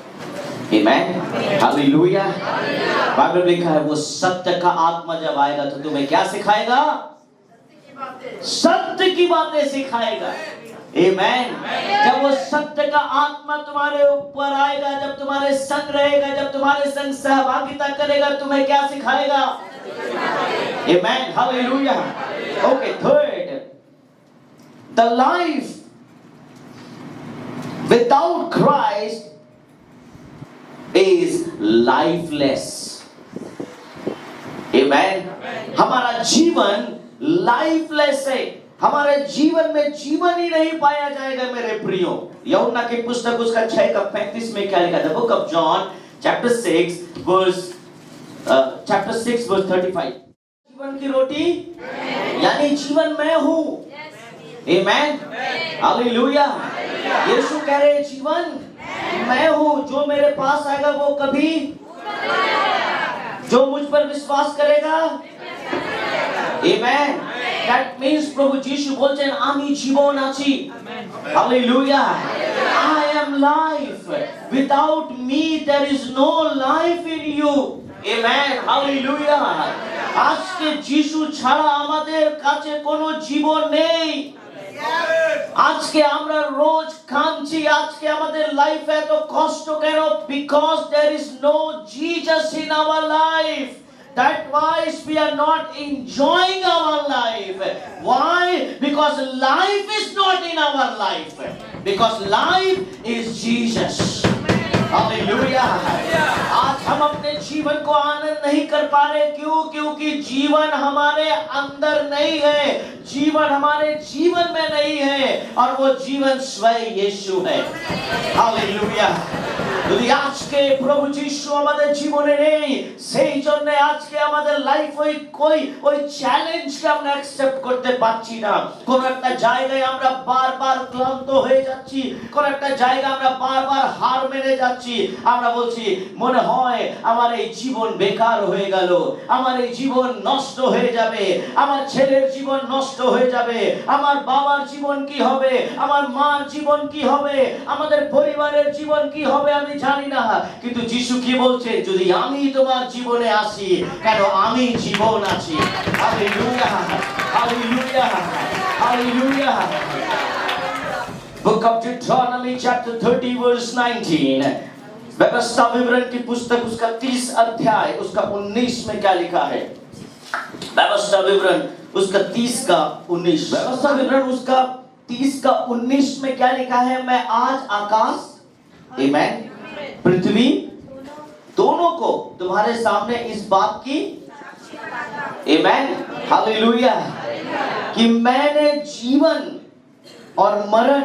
Amen. Hallelujah. बाइबल में लिखा है वो सत्य का आत्मा जब आएगा तो तुम्हें क्या सिखाएगा? सत्य की बातें सिखाएगा। Amen. जब वो सत्य का आत्मा तुम्हारे ऊपर आएगा, जब तुम्हारे संग रहेगा, जब तुम्हारे संग सहभागिता करेगा, तुम्हें क्या सिखाएगा? Amen. Hallelujah. Okay, third, the life without Christ is lifeless. Amen. हमारा जीवन लाइफलेस है। हमारे जीवन में जीवन ही नहीं पाया जाएगा मेरे प्रियो। यूहन्ना की पुस्तक उसका 6:35 में क्या लिखा था? Book of John chapter 6 verse 35। जीवन की रोटी यानी जीवन मैं हूँ। आमेन, हालेलुया। यीशु कह रहे जीवन मैं हूँ, जो मेरे पास आएगा वो कभी, जो मुझ पर विश्वास करेगा। आमेन। That means प्रभु यीशु बोलছেন আমি জীবন আছি। Hallelujah. I am life. Without me there is no life in you. Amen. Hallelujah. আজকে যিশু ছাড়া আমাদের কাছে কোনো জীবন নেই। আজকে আমরা রোজ কাঁদছি, আজকে আমাদের লাইফে এত কষ্ট কেন? Because there is no Jesus in our life. That's why we are not enjoying our life. Why? Because life is not in our life. Because life is Jesus. Hallelujah. आज हम अपने जीवन को आनंद नहीं कर पा रहे, क्यों? क्योंकि जीवन हमारे अंदर नहीं है, जीवन हमारे जीवन में नहीं है, और वो जीवन स्वयं यीशु है। हालेलुया। যদি আজকে প্রভু যিশু আমাদের জীবনে নেই, সেই জন্য আজকে আমাদের লাইফ ওই চ্যালেঞ্জকে আমরা অ্যাকসেপ্ট করতে পারছি না। কোন একটা জায়গায় আমরা বারবার ক্লান্ত হয়ে যাচ্ছি, কোন একটা জায়গায় আমরা বারবার হার মেনে যাচ্ছি। আমরা বলছি মনে হয় আমার এই জীবন বেকার হয়ে গেল, আমার এই জীবন নষ্ট হয়ে যাবে, আমার ছেলের জীবন নষ্ট হয়ে যাবে, আমার বাবার জীবন কি হবে, আমার মার জীবন কি হবে, আমাদের পরিবারের জীবন কি হবে আমি জানি না। কিন্তু যিশু কি বলছে? যদি আমি তোমার জীবনে আসি, কেন আমি জীবন আছি। Hallelujah, hallelujah, hallelujah. Book of Deuteronomy chapter 30 verse 19। व्यवस्था विवरण की पुस्तक उसका 30 अध्याय उसका 19 में क्या लिखा है? व्यवस्था विवरण उसका 30 का 19। व्यवस्था विवरण उसका 30 का 19 में क्या लिखा है? मैं आज आकाश, आमेन, पृथ्वी दोनों को तुम्हारे सामने इस बात की, आमेन, हालेलुया, कि मैंने जीवन और मरण,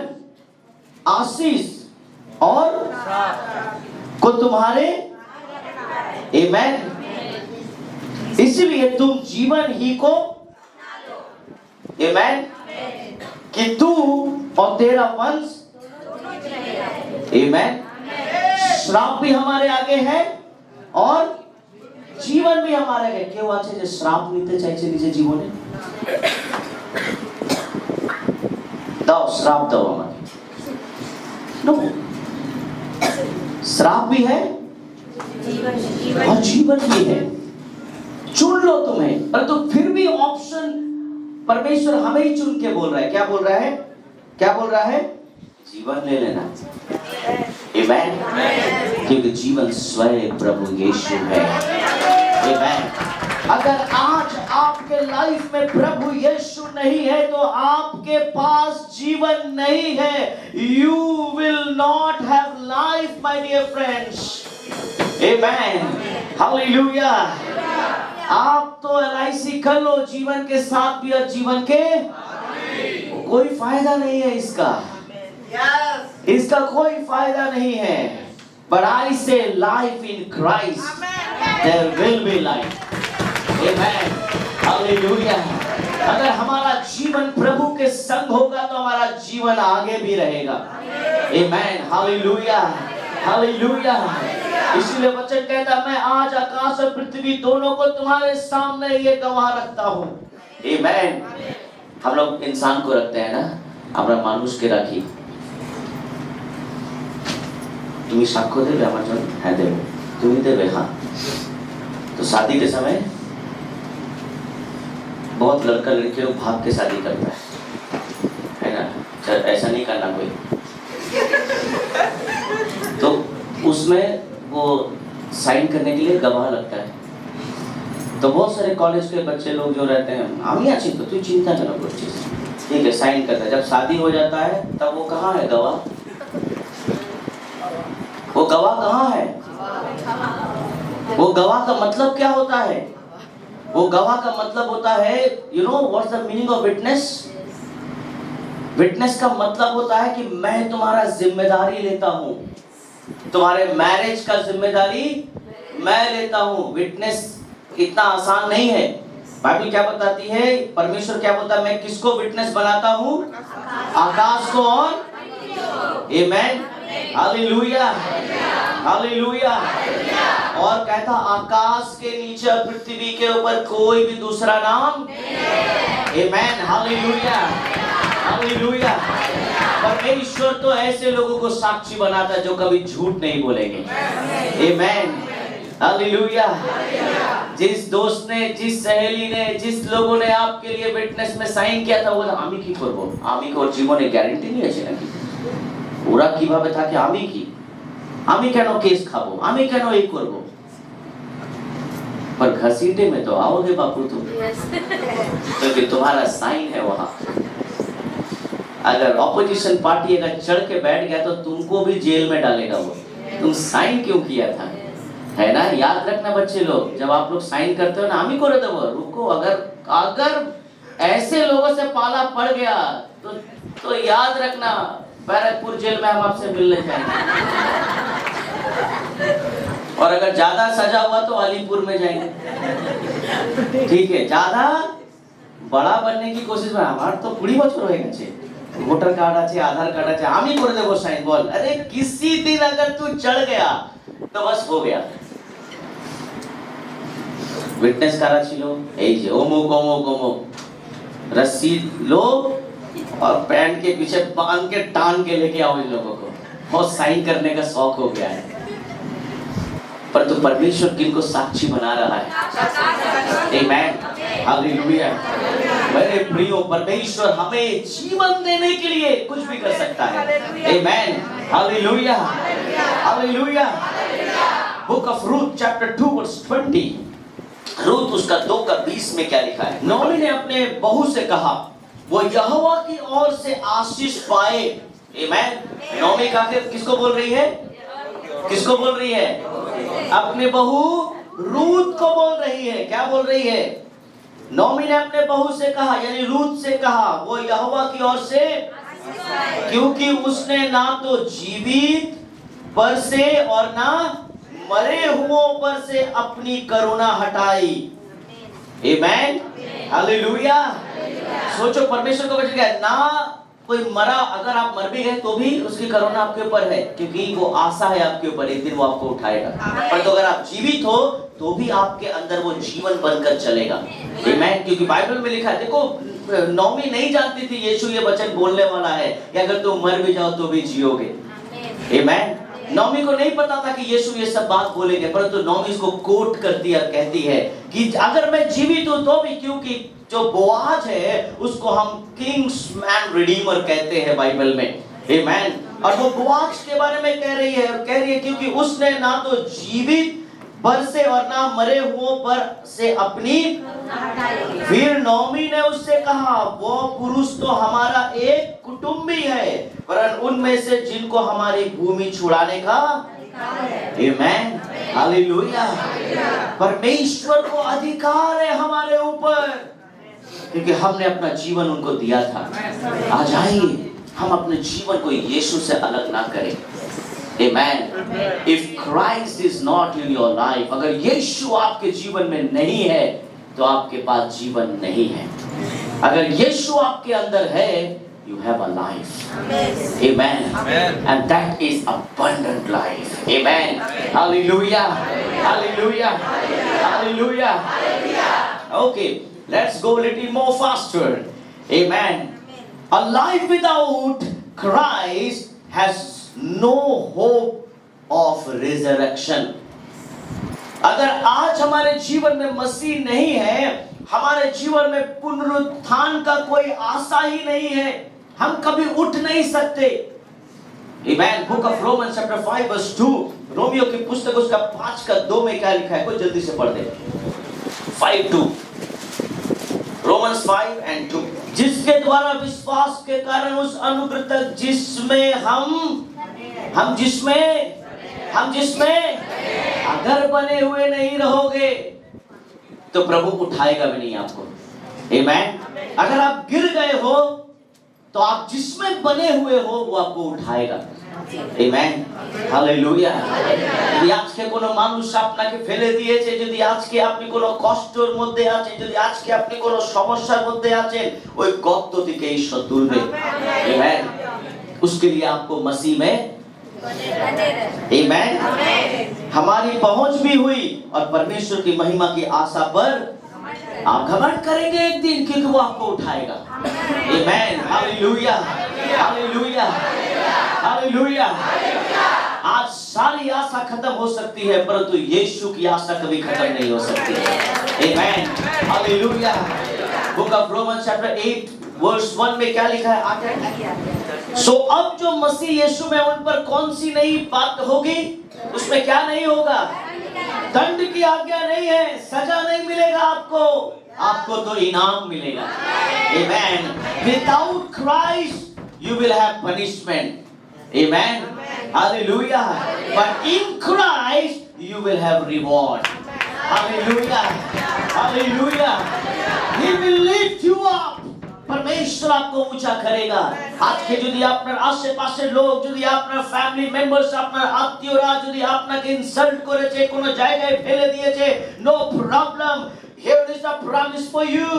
आशीष और को तुम्हारे, आमेन, इसलिए तुम जीवन ही को, आमेन, कि तू और तेरा वंश, आमेन। श्राप भी हमारे आगे है और जीवन भी हमारे आगे। কেউ আছে যে শ্রাপ নিতে চাইছে নিজের জীবনে? দাও শ্রাপ দাও আমাকে। नो, श्राप भी है और जीवन भी है। चुन लो तुम्हें। पर तो फिर भी ऑप्शन परमेश्वर हमें ही चुन के बोल रहा है। क्या बोल रहा है? क्या बोल रहा है? जीवन ले लेना। आमेन। क्योंकि जीवन स्वयं प्रभु यीशु है। आमेन। अगर आज आपके लाइफ में प्रभु यीशु नहीं है तो आपके पास जीवन नहीं है। You will not have life, my dear friends. Amen. Hallelujah. आप तो LIC कर लो जीवन के साथ भी और जीवन के कोई फायदा नहीं है इसका। इसका कोई फायदा नहीं है। But I say life in Christ, there will be life. Amen. Hallelujah. अगर हमारा जीवन प्रभु के संग होगा तो हमारा जीवन आगे भी रहेगा। आमेन। हालेलुया, हालेलुया। इसीलिए वचन कहता है, मैं आज आकाश और पृथ्वी दोनों को तुम्हारे सामने ये गवाह रखता हूँ। आमेन। हम लोग इंसान को रखते हैं ना, আমরা মানুষকে রাখি। তুমি সাক্ষ্য দেবে আমার জন্য? হ্যাঁ দেবে। তুমি देवे? हाँ। तो शादी के समय बहुत लड़का लड़की लोग भाग के शादी करता है ना? ऐसा नहीं करना कोई। तो उसमें वो साइन करने के लिए गवाह लगता है। तो बहुत सारे कॉलेज के बच्चे लोग जो रहते हैं, हम ही अच्छी तो तू चिंता करो कुछ चीज, ठीक है, साइन करता है। जब शादी हो जाता है तब वो कहाँ है गवाह? वो गवाह कहाँ है? वो गवाह का मतलब क्या होता है? वो गवाह का मतलब होता है, you know what's the meaning of witness? Witness का मतलब होता है कि मैं तुम्हारा जिम्मेदारी लेता हूँ, तुम्हारे मैरिज का जिम्मेदारी मैं लेता हूँ। विटनेस इतना आसान नहीं है। बाइबल क्या बताती है? परमेश्वर क्या बोलता है? मैं किसको विटनेस बनाता हूँ? आकाश को और आमेन, हालेलुया, हालेलुया। और कहता आकाश के नीचे और पृथ्वी के ऊपर कोई भी दूसरा नाम, आमेन, हालेलुया, हालेलुया। परमेश्वर तो ऐसे लोगों को साक्षी बनाता है जो कभी झूठ नहीं बोलेंगे। आमेन, हालेलुया। जिस दोस्त ने, जिस सहेली ने, जिस लोगों ने आपके लिए विटनेस में साइन किया था, वो আমি কি করব? আমি কি ওর জীবনে গ্যারান্টি নিয়েছি নাকি? ওরা কিভাবে থাকে আমি কি? আমি কেন কেস খাবো? আমি কেন এই করব? पर घसीटे में तो आओगे बापू तुम, क्योंकि तुम्हारा साइन है वहां। अगर ऑपोजिशन पार्टी अगर चढ़ के बैठ गया तो तुमको भी जेल में डालेगा वो। तुम साइन क्यों किया था? है ना? याद रखना बच्चे लोग, जब आप लोग साइन करते हो ना, हम ही करे दो, रुको, अगर ऐसे लोगों से पाला पड़ गया तो याद रखना, बैरकपुर जेल में हम आपसे मिलने जाएंगे। और अगर ज्यादा सजा हुआ तो अलीपुर में जाएंगे, ठीक है? ज्यादा बड़ा बनने की कोशिश में हमार तो 20 বছর হয়ে গেছে, वोटर कार्ड আছে, आधार कार्ड আছে, हम ही করে দেবো साइन। बोल, अरे किसी दिन अगर तू चढ़ गया तो बस हो गया। विटनेस करा ছিল এই যে অমুক অমুক অমুক, रस्सी लो और पैंट के पीछे बांध के टांग के लेके आओ इन लोगों को। बहुत साइन करने का शौक हो गया है, पर तो परमेश्वर किनको साक्षी बना रहा है। आमेन, हालेलुया। मेरे प्रियो, परमेश्वर हमें जीवन देने के लिए कुछ भी कर सकता है। आमेन, हालेलुया, हालेलुया। Book of Ruth chapter 2 verse 20, Ruth उसका 2:20 में क्या लिखा है? नोमी ने अपने बहू से कहा, वो यहोवा की ओर से आशीष पाए। आमेन। नोमी किसको बोल रही है? किसको बोल रही है? अपने बहू रूथ को बोल रही है। क्या बोल रही है? नोमी ने अपने बहू से कहा, यानी रूथ से कहा, वो यहोवा की ओर से, क्योंकि उसने ना तो जीवित पर से और ना मरे हुओं पर से अपनी करुणा हटाई। आमेन, हालेलुया। सोचो, परमेश्वर को बच गया ना कोई मरा, अगर आप मर भी गए तो भी उसकी करुणा आपके ऊपर है, क्योंकि वो आशा है आपके ऊपर, एक दिन वो आपको उठाएगा। पर तो अगर आप जीवित हो तो भी आपके अंदर वो जीवन बनकर चलेगा। आमेन। क्योंकि बाइबल में लिखा है, देखो नोमी नहीं जानती थी यीशु ये वचन बोलने वाला है कि अगर तुम मर भी जाओ तो भी जियोगे। आमेन। नोमी को नहीं पता था कि यीशु ये सब बात बोलेंगे, परंतु नोमी इसको कोट करती है, कहती है कि अगर मैं जीवित हूं तो भी, क्योंकि जो बोआज है उसको हम किंग्स मैन रिडीमर कहते हैं बाइबल में। आमेन। और वो बोआज के बारे में कह रही है, और कह रही है क्योंकि उसने ना तो जीवित पर से और ना मरे हुओं पर से अपनी। फिर नोमी ने उससे कहा, वो पुरुष तो हमारा एक कुटुंबी है, परंतु उनमें से जिनको हमारी भूमि छुड़ाने का। आमेन, हालेलुया। परमेश्वर को अधिकार है हमारे ऊपर, क्योंकि हमने अपना जीवन उनको दिया था। आ जाइए, हम अपने जीवन को यीशु से अलग ना करें। Amen. If Christ is not in your life, अगर यीशु आपके जीवन में नहीं है, तो आपके पास जीवन नहीं है। अगर यीशु आपके अंदर है, you have a life. Amen. And that is abundant life. Amen. Hallelujah. Hallelujah. Hallelujah. Okay, let's go a little more faster. Amen. A life without Christ has no hope of resurrection. अगर आज हमारे जीवन में मसीह नहीं है, हमारे जीवन में पुनरुत्थान का कोई आशा ही नहीं है, हम कभी उठ नहीं सकते। Amen. Book of Romans chapter 5 verse 2, Romeo की पुस्तक उसका 5:2 में क्या लिखा है, कोई जल्दी से पढ़ दे। 5:2, Romans 5:2, जिसके द्वारा विश्वास के कारण उस अनुग्रह तक जिसमें हम जिसमें अगर बने हुए नहीं रहोगे तो प्रभु उठाएगा भी नहीं आपको। Amen. अगर आप गिर गए हो तो आप जिसमें बने हुए हो वो आपको उठाएगा। Amen. Hallelujah. যদি আজকে কোনো মানুষ আপনাকে ফেলে দিয়েছে, যদি আজকে আপনি কোনো কষ্টের মধ্যে আছেন, যদি আজকে আপনি কোনো সমস্যার মধ্যে আছেন, ওই গর্ত থেকে ঈশ্বর তুলবে। Amen. उसके लिए आपको मसीह में Amen. हमारी पहुंच भी हुई और परमेश्वर की महिमा की आशा पर आप घमंड करेंगे एक दिन, क्योंकि वो आपको उठाएगा। Amen. Hallelujah. Hallelujah. Hallelujah. आज सारी आशा खत्म हो सकती है, परंतु यीशु की आशा कभी खत्म नहीं हो सकती। Amen. Hallelujah. Book of Romans chapter 8 verse 1 में क्या लिखा है आगे? सो अब जो मसीह यीशु में उन पर कौन सी नई बात होगी? उसमें क्या नहीं होगा? दंड की आज्ञा नहीं है, सजा नहीं मिलेगा आपको तो इनाम मिलेगा। Amen. Without Christ you will have punishment. Amen. Hallelujah. But in Christ you will have reward. Hallelujah. Hallelujah. He will lift you up. परमेश्वर आपको ऊंचा करेगा। আজকে যদি আপনার আশেপাশের লোক, যদি আপনার ফ্যামিলি মেম্বারস, আপনার আত্মীয়রা যদি আপনাকে ইনসাল্ট করেছে, কোন জায়গায় ফেলে দিয়েছে, no problem. Here is the promise for you.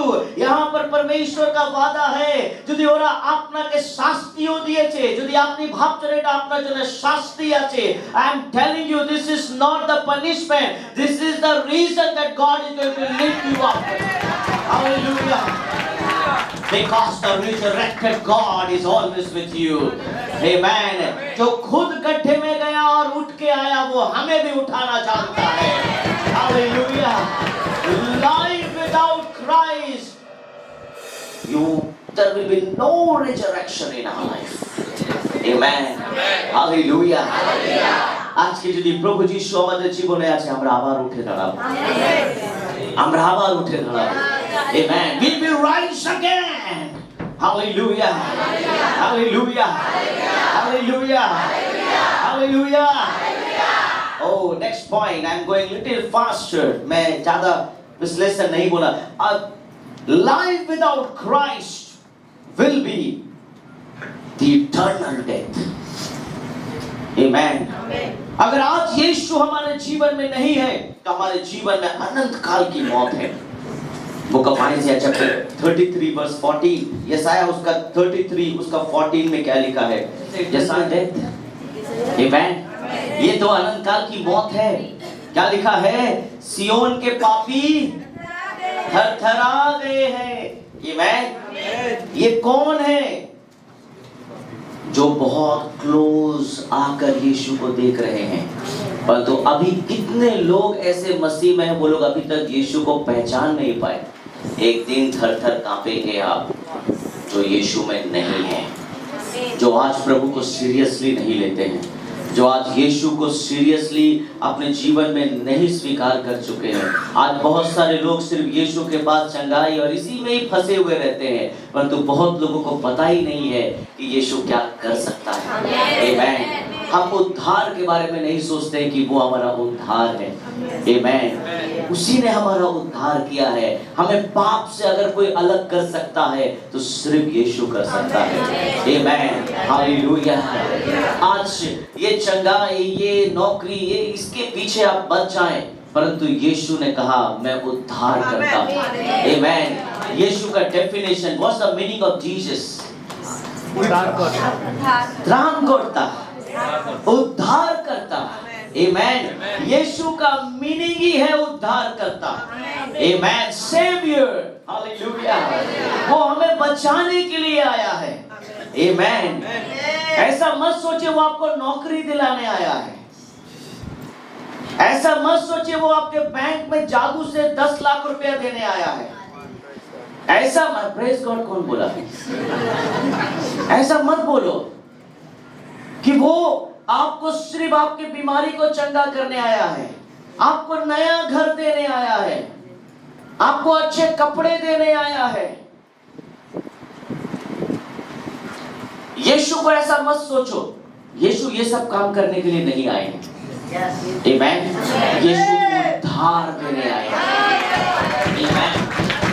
यहाँ पर परमेश्वर का वादा है। যদি ওরা আপনাকে শাস্তিও দিয়েছে, যদি আপনি ভাবছেন এটা আপনার জন্য শাস্তি আছে, I am telling you this is not the punishment. This is the reason that God is going to lift you up. Hallelujah. Because the resurrected God is always with you. Amen. जो खुद गड्ढे में गया और उठ के आया, वो हमें भी उठाना चाहता है। Hallelujah. Life without Christ, there will be no resurrection in our life. Amen. Hallelujah. आज के যদি প্রভু যিশু আমাদের জীবনে আছে, আমরা আবার উঠে দাঁড়াবো। Amen. We will rise again. Hallelujah. Hallelujah. Hallelujah. Hallelujah. Oh, next point. I'm going little faster. मैं ज़्यादा विश्लेषण नहीं बोला। Life without Christ will be the eternal death. Amen. अगर आज यीशु हमारे जीवन में नहीं है, तो हमारे जीवन में अनंत काल की मौत है। Book of Isaiah chapter 33 verse 14, यसाया उसका 33 उसका 14 में क्या लिखा है? यसाया death. Amen. ये तो अनंत काल की मौत है। क्या लिखा है? सियोन के पापी थरथरा गए हैं। Amen. ये कौन है? जो बहुत क्लोज आकर यीशु को देख रहे हैं, परंतु अभी कितने लोग ऐसे मसीह में हैं, वो लोग अभी तक यीशु को पहचान नहीं पाए। एक दिन थर-थर कांपेंगे आप, जो यीशु में नहीं है, जो आज प्रभु को सीरियसली नहीं लेते हैं, जो आज यीशु को सीरियसली अपने जीवन में नहीं स्वीकार कर चुके हैं। आज बहुत सारे लोग सिर्फ यीशु के पास चंगाई और इसी में ही फंसे हुए रहते हैं, परंतु बहुत लोगों को पता ही नहीं है कि यीशु क्या कर सकता है। आमीन। हम उद्धार के बारे में नहीं सोचते हैं कि वो हमारा उद्धार है। आमीन। उसी ने हमारा उद्धार किया है। हमें पाप से अगर कोई अलग कर सकता है तो सिर्फ यीशु कर सकता है। आमीन। हालेलुया। आज ये चंगाई, ये नौकरी, ये इसके पीछे आप बच जाएं, परंतु यीशु ने कहा मैं उद्धार करता हूँ। आमेन। यीशु का definition, what's the meaning of Jesus? त्राण करता, उद्धार करता। आमेन। यीशु का मीनिंग ही है उद्धार करता। आमेन। सेवियर, हालेलुया। वो हमें बचाने के लिए आया है। आमेन। ऐसा मत सोचिए वो आपको नौकरी दिलाने आया है। ऐसा मत सोचिए वो आपके बैंक में जादू से 10 लाख रुपया देने आया है। ऐसा मत, प्रेज गॉड, कौन बोला? ऐसा मत बोलो कि वो आपको सिर्फ आपकी बीमारी को चंगा करने आया है, आपको नया घर देने आया है, आपको अच्छे कपड़े देने आया है। यीशु को ऐसा मत सोचो, यीशु ये सब काम करने के लिए नहीं आए हैं। आमेन। यीशु उद्धार देने आए हैं। आमेन।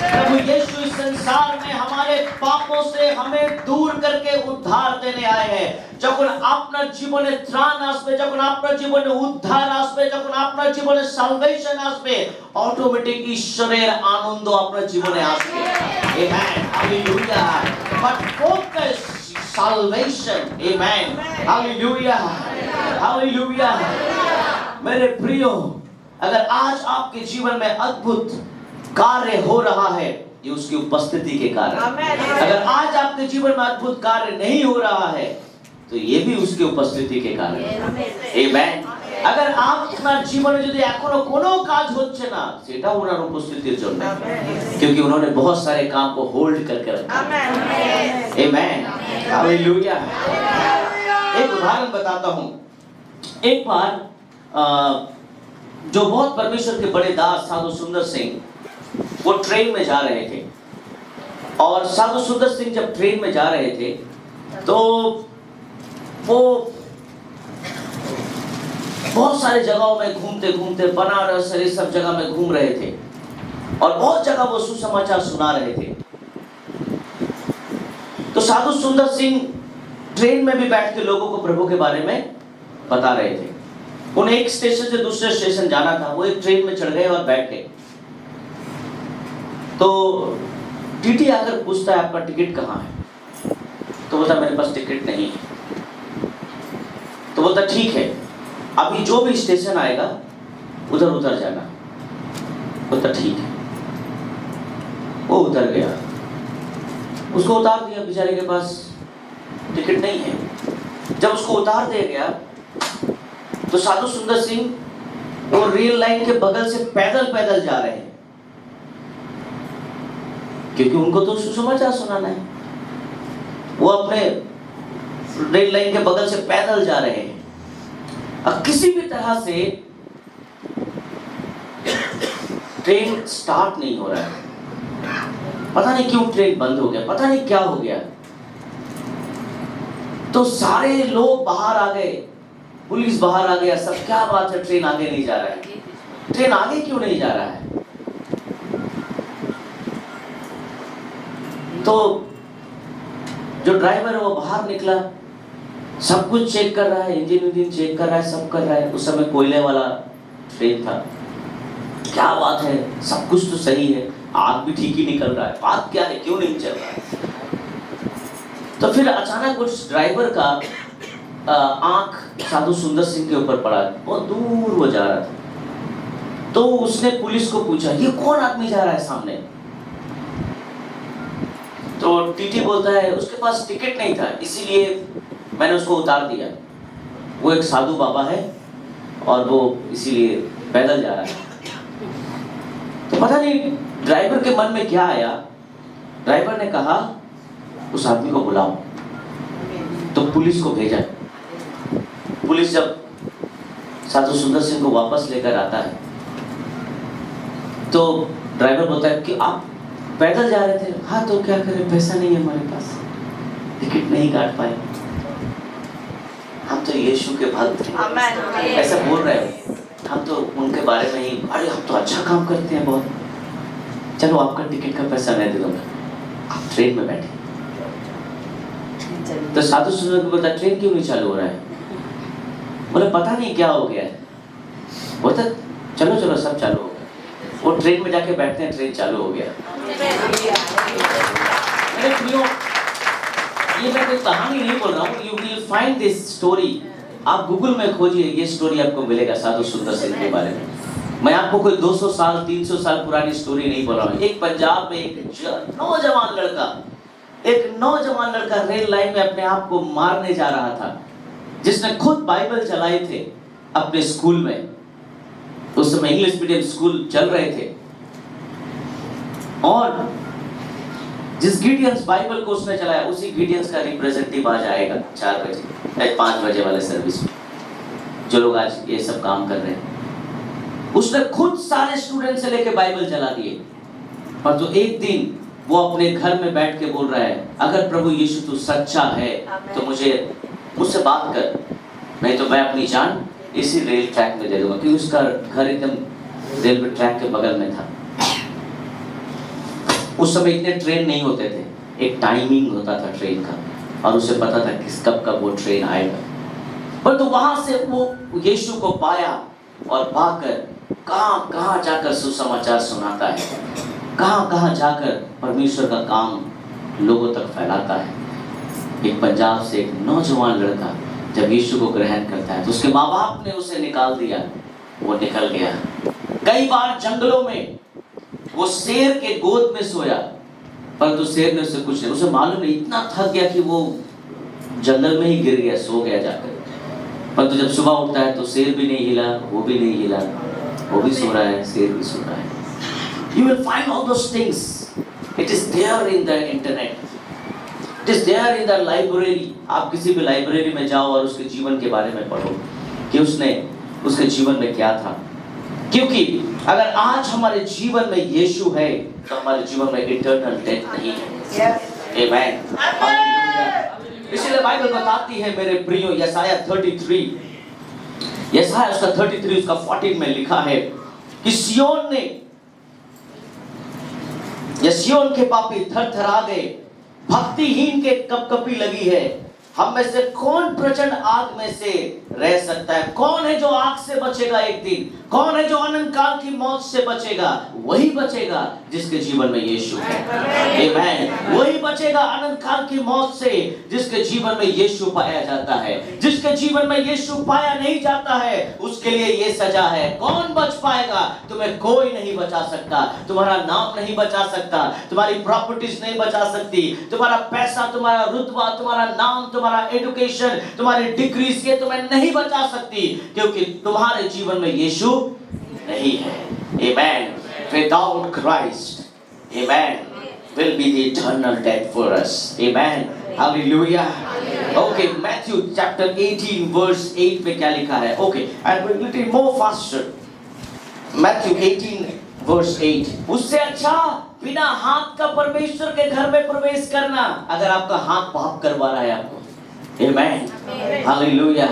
प्रभु यीशु इस संसार में हमारे पापों से हमें दूर करके उद्धार देने आए हैं। যখন আপনার জীবনে ত্রাণ আসবে, যখন আপনার জীবনে উদ্ধার আসবে, যখন আপনার জীবনে সালভেশন আসবে, অটোমেটিক ঈশ্বরের আনন্দ আপনার জীবনে আসবে। Amen. Hallelujah. But focus salvation. Amen. Hallelujah. Hallelujah. मेरे प्रियो, अगर आज आपके जीवन में अद्भुत कार्य हो रहा है, ये उसकी उपस्थिति के कारण। अगर आज आपके जीवन में अद्भुत कार्य नहीं हो रहा है, तो ये भी उसकी उपस्थिति के कारण। आमेन। अगर আপনার জীবনে যদি এখনো কোনো কাজ হচ্ছে না, সেটা ওনার উপস্থিতির জন্য, क्योंकि उन्होंने बहुत सारे काम को होल्ड करके रखा। आमेन। हालेलुया। एक उदाहरण बताता हूँ। एक बार जो बहुत परमेश्वर के बड़े दास साधु सुंदर सिंह, वो ट्रेन में जा रहे थे, और साधु सुंदर सिंह जब ट्रेन में जा रहे थे तो वो बहुत सारे जगहों में घूमते घूमते, बनारस ये सब जगह में घूम रहे थे, और बहुत जगह वो सुसमाचार सुना रहे थे। तो साधु सुंदर सिंह ट्रेन में भी बैठ के लोगों को प्रभु के बारे में बता रहे थे। उन्हें एक स्टेशन से दूसरे स्टेशन जाना था, वो एक ट्रेन में चढ़ गए और बैठ गए। तो टीटी आकर पूछता है आपका टिकट कहाँ है? तो बोलता मेरे पास टिकट नहीं है। तो बोलता ठीक है, अभी जो भी स्टेशन आएगा उधर उतर जाना। बोलता ठीक है। वो उतर गया, उसको उतार दिया। बेचारे के पास टिकट नहीं है। जब उसको उतार दिया गया तो साधु सुंदर सिंह वो रेल लाइन के बगल से पैदल पैदल जा रहे हैं, क्योंकि उनको तो सुसमाचार सुनाना है। वो अपने रेल लाइन के बगल से पैदल जा रहे हैं। अब किसी भी तरह से ट्रेन स्टार्ट नहीं हो रहा है। पता नहीं क्यों ट्रेन बंद हो गया, पता नहीं क्या हो गया। तो सारे लोग बाहर आ गए, पुलिस बाहर आ गया, सब क्या बात है, ट्रेन आगे नहीं जा रहा है, ट्रेन आगे क्यों नहीं जा रहा है। तो जो ड्राइवर है वो बाहर निकला, सब कुछ चेक कर रहा है, इंजन चेक कर रहा है, सब कर रहा है। उस समय कोयले वाला ट्रेन था। क्या बात है, सब कुछ तो सही है, आग भी ठीक ही निकल रहा है, बात क्या है, क्यों नहीं चल रहा है। तो फिर अचानक उस ड्राइवर का आंख साधु सुंदर सिंह के ऊपर पड़ा। बहुत दूर वो जा रहा था। तो उसने पुलिस को पूछा ये कौन आदमी जा रहा है सामने। तो टीटी बोलता है उसके पास टिकट नहीं था, इसीलिए मैंने उसको उतार दिया। वो एक साधु बाबा है और वो इसीलिए पैदल जा रहा है। तो पता नहीं ड्राइवर के मन में क्या आया। ड्राइवर ने कहा उस आदमी को बुलाओ। तो पुलिस को भेजा। पुलिस जब साधु सुंदर सिंह को वापस लेकर आता है तो ड्राइवर बोलता है कि आप पैदल जा रहे थे। हाँ तो क्या करें, पैसा नहीं है हमारे पास, टिकट नहीं काट पाए, हम तो यीशु के भक्त हैं, ऐसा बोल रहे हो। हम तो उनके बारे में ही, अरे हम तो अच्छा काम करते हैं बहुत, चलो आपका टिकट का पैसा मैं दे दूंगा, आप ट्रेन में बैठे। तो साधु सुंदर को बोलता ट्रेन क्यों नहीं चालू हो रहा है। बोले पता नहीं क्या हो गया है। बोलता चलो चलो सब चालू हो गया। वो ट्रेन में जाके बैठते हैं, ट्रेन चालू हो गया। मेरे प्रियो, ये मैं कोई कहानी नहीं बोल रहा हूँ, you will find this story. आप गूगल में खोजिए, ये स्टोरी आपको मिलेगा साधु सुंदर सिंह के बारे में। मैं आपको कोई 200 साल 300 साल पुरानी स्टोरी नहीं बोल रहा हूँ। एक पंजाब में एक नौजवान लड़का रेल लाइन में अपने आप को मारने जा रहा था, जिसने खुद बाइबल चलाए थे अपने स्कूल में। उस समय इंग्लिश मीडियम स्कूल चल रहे थे, और जिस गिडियंस बाइबल को उसने चलाया, उसी गिडियंस का रिप्रेजेंटेटिव आज आएगा 4 बजे 5 बजे वाले सर्विस में, जो लोग आज ये सब काम कर रहे हैं। उसने खुद सारे स्टूडेंट से लेके बाइबल चला दिए। पर तो एक दिन वो अपने घर में बैठ के बोल रहा है, अगर प्रभु यीशु तू सच्चा है तो मुझसे बात कर, नहीं तो मैं अपनी जान इसी रेल ट्रैक में दे दूंगा। क्योंकि उसका घर एकदम रेलवे ट्रैक के बगल में था। उस समय इतने ट्रेन नहीं होते थे, एक टाइमिंग होता था ट्रेन का, और उसे पता था किस कब वो ट्रेन आएगा। पर तो वहां से वो यीशु को पाया, और पाकर कहां जाकर सुसमाचार सुनाता है, कहां जाकर परमेश्वर का काम लोगों तक फैलाता है। एक पंजाब से एक नौजवान लड़का जब यीशु को ग्रहण करता है, तो उसके माँ बाप ने उसे निकाल दिया, वो निकल गया। कई बार जंगलों में वो शेर के गोद में सोया, परंतु शेर ने उसे कुछ नहीं, उसे मालूम नहीं, इतना थक गया कि वो जंगल में ही गिर गया, सो गया जाकर। परंतु जब सुबह उठता है तो शेर भी नहीं हिला, वो भी नहीं हिला, वो भी सो रहा है, शेर भी सो रहा है। You will find all those things. It is there in the internet. It is there in the library. आप किसी भी लाइब्रेरी में जाओ और उसके जीवन के बारे में पढ़ो कि उसके जीवन में क्या था। क्योंकि अगर आज हमारे जीवन में यीशु है तो हमारे जीवन में इटर्नल डेथ नहीं है। Amen. इसलिए बाइबल बताती है मेरे प्रियो, यशाया 33 उसका 33 उसका 14 में लिखा है कि सिय्योन के पापी थरथरा गए, भक्तिहीन के कपकपी लगी है। हम में से कौन प्रचंड आग में से रह सकता है? कौन है जो आग से बचेगा एक दिन? कौन है जो अनंत काल की मौत से बचेगा? वही बचेगा जिसके जीवन में यीशु है। आमीन। वही बचेगा अनंत काल की मौत से जिसके जीवन में यीशु पाया जाता है। जिसके जीवन में यीशु पाया नहीं जाता है उसके लिए ये सजा है। कौन बच पाएगा? तुम्हें कोई नहीं बचा सकता। तुम्हारा नाम नहीं बचा सकता, तुम्हारी प्रॉपर्टीज नहीं बचा सकती, तुम्हारा पैसा, तुम्हारा रुतबा, तुम्हारा नाम, तुम्हारा एजुकेशन, तुम्हारी डिग्रीज ये तुम्हें नहीं बचा सकती, क्योंकि तुम्हारे जीवन में यीशु नहीं है। Amen. Without Christ, Amen, will be the eternal death for us. Amen. Hallelujah. Okay, Matthew chapter 18 verse 8 में क्या लिखा है? Okay, and we're little more faster. Matthew 18 verse 8. उससे अच्छा बिना हाथ का परमेश्वर के घर में प्रवेश करना। अगर आपका हाथ पाप करवा रहा है आपको, Amen. Hallelujah.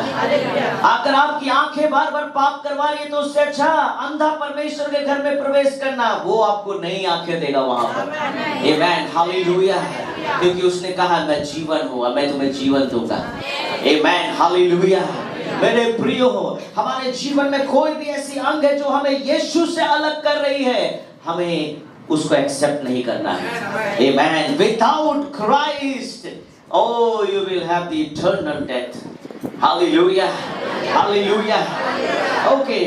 अगर आपकी आंखें बार बार पाप करवा रही है तो उससे अच्छा अंधा परमेश्वर के घर में प्रवेश करना। वो आपको नई आंखें देगा वहां पर। Amen. Hallelujah. क्योंकि उसने कहा मैं जीवन हूँ, मैं तुम्हें जीवन दूंगा। Amen. Hallelujah. मेरे प्रियो हो, हमारे जीवन में कोई भी ऐसी अंग है जो हमें यीशु से अलग कर रही है, हमें उसको एक्सेप्ट नहीं करना है। Amen. Without Christ, oh, you will have the eternal death. Hallelujah. Hallelujah. Okay,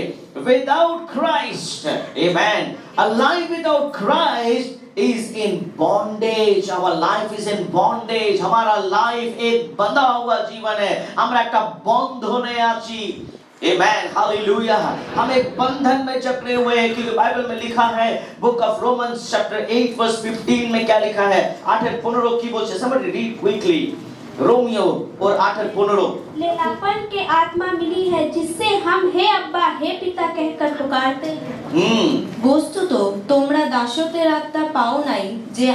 without Christ, amen. A life without Christ is in bondage. Our life is in bondage. हमारा लाइफ एक बंधा हुआ जीवन है। हमरा एक बंधने आची। Amen. Hallelujah. हम एक बंधन में जकड़े हुए हैं, क्योंकि बाइबल में लिखा है book of Romans chapter 8 verse 15 में क्या लिखा है? 8:15 की बोल somebody read quickly. रोमियो और 8:15 ले अपन के आत्मा मिली है जिससे हम हे अब्बा हे पिता कहकर पुकारते हैं। বস্তুত তোমরা দাসত্বের আত্মা পাও নাই যে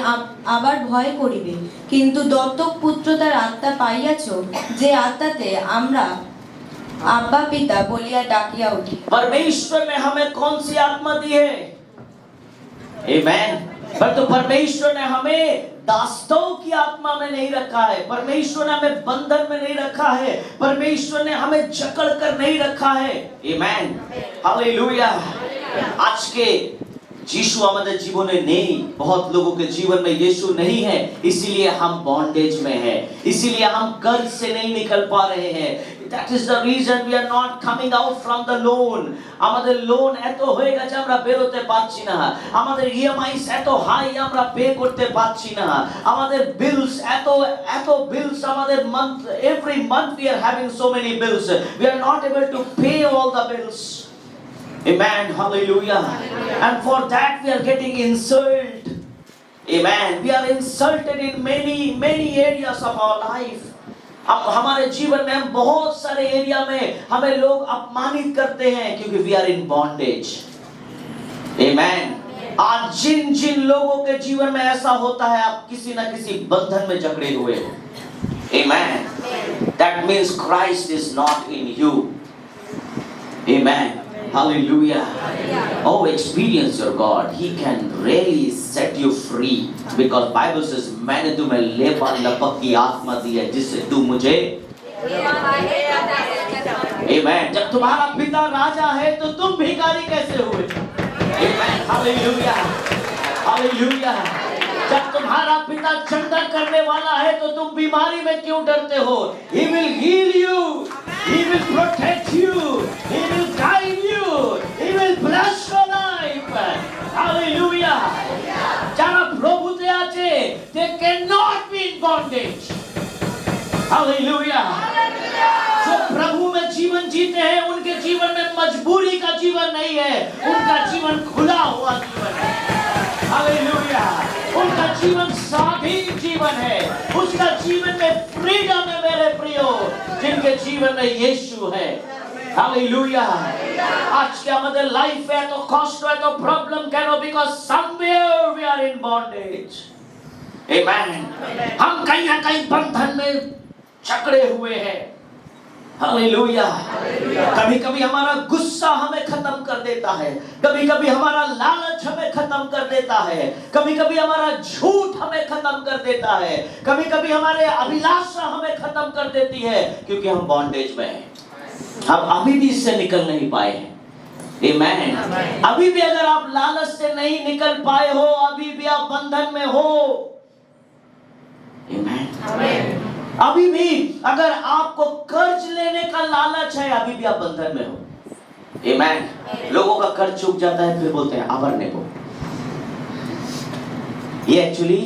আবার ভয় করিবে, কিন্তু দত্তক পুত্রতার আত্মা পাইয়াছো যে আত্মাতে আমরা আব্বা পিতা বলিয়া ডাকিয়া উঠি। परमेश्वर ने हमें कौन सी आत्मा दी है? Amen. पर तो परमेश्वर ने हमें दासों की आत्मा में नहीं रखा है। परमेश्वर ने हमें बंधन में नहीं रखा है। परमेश्वर ने हमें जकड़ कर नहीं रखा है। Amen. Hallelujah. आज के यीशु हमारे जीवन में नहीं, बहुत लोगों के जीवन में यीशु नहीं है, इसीलिए हम बॉन्डेज में है, इसीलिए हम कर्ज से नहीं निकल पा रहे हैं। That is the reason we are not coming out from the loan. আমাদের লোন এত হয়ে গেছে আমরা বেরোতে পারছি না, আমাদের ইএমআইস এত হাই আমরা পে করতে পারছি না, আমাদের বিলস এত বিলস, আমাদের month every month we are having so many bills, we are not able to pay all the bills. Amen, hallelujah. And for that we are getting insulted. Amen, we are insulted in many areas of our life. अब हमारे जीवन में हम बहुत सारे area में हमें लोग अपमानित करते हैं क्योंकि we are in bondage. Amen. आज जिन लोगों के जीवन में ऐसा होता है, आप किसी ना किसी बंधन में जकड़े हुए हो. Amen. That means Christ is not in you. Amen. Hallelujah. Oh, experience your God. He can really set you free. Because Bible says, मैंने तुम्हें लेपन लपक की आत्मा दी है जिससे तू मुझे। Amen. जब तुम्हारा पिता राजा है तो तुम भिखारी कैसे हुए? Amen. Hallelujah. Hallelujah. जब तुम्हारा पिता चंगा करने वाला है तो तुम बीमारी में क्यों डरते हो? He will heal you. He will protect you. He will guide you. He will bless your life. Hallelujah. যারা প্রভুতে আছে, they cannot be in bondage. Hallelujah. जो प्रभु में जीवन जीते हैं, उनके जीवन में मजबूरी का जीवन नहीं है, उनका जीवन खुला हुआ जीवन है। Hallelujah. उनका जीवन स्वाधीन जीवन है, उसका जीवन में फ्रीडम है मेरे प्रियो, जिनके जीवन में यीशु है। Hallelujah. आज के हमारे लाइफ है तो कष्ट है तो प्रॉब्लम करो, because somewhere we are in bondage. Amen. हम कहीं ना कहीं बंधन में जकड़े हुए हैं। Hallelujah. कभी-कभी हमारा गुस्सा हमें खत्म कर देता है, कभी-कभी हमारा लालच हमें खत्म कर देता है, कभी-कभी हमारा झूठ हमें खत्म कर देता है, कभी-कभी हमारे अभिलाषा हमें खत्म कर देती है, क्योंकि हम बॉन्डेज में हैं। हम अभी भी इससे निकल नहीं पाए हैं। Amen. अभी भी अगर आप लालच से नहीं निकल पाए हो, अभी भी आप बंधन में हो। Amen. अभी भी अगर आपको कर्ज लेने का लालच है, अभी भी आप बंधन में हो। Amen. लोगों का कर्ज चूक जाता है, फिर बोलते हैं आभरने को। ये एक्चुअली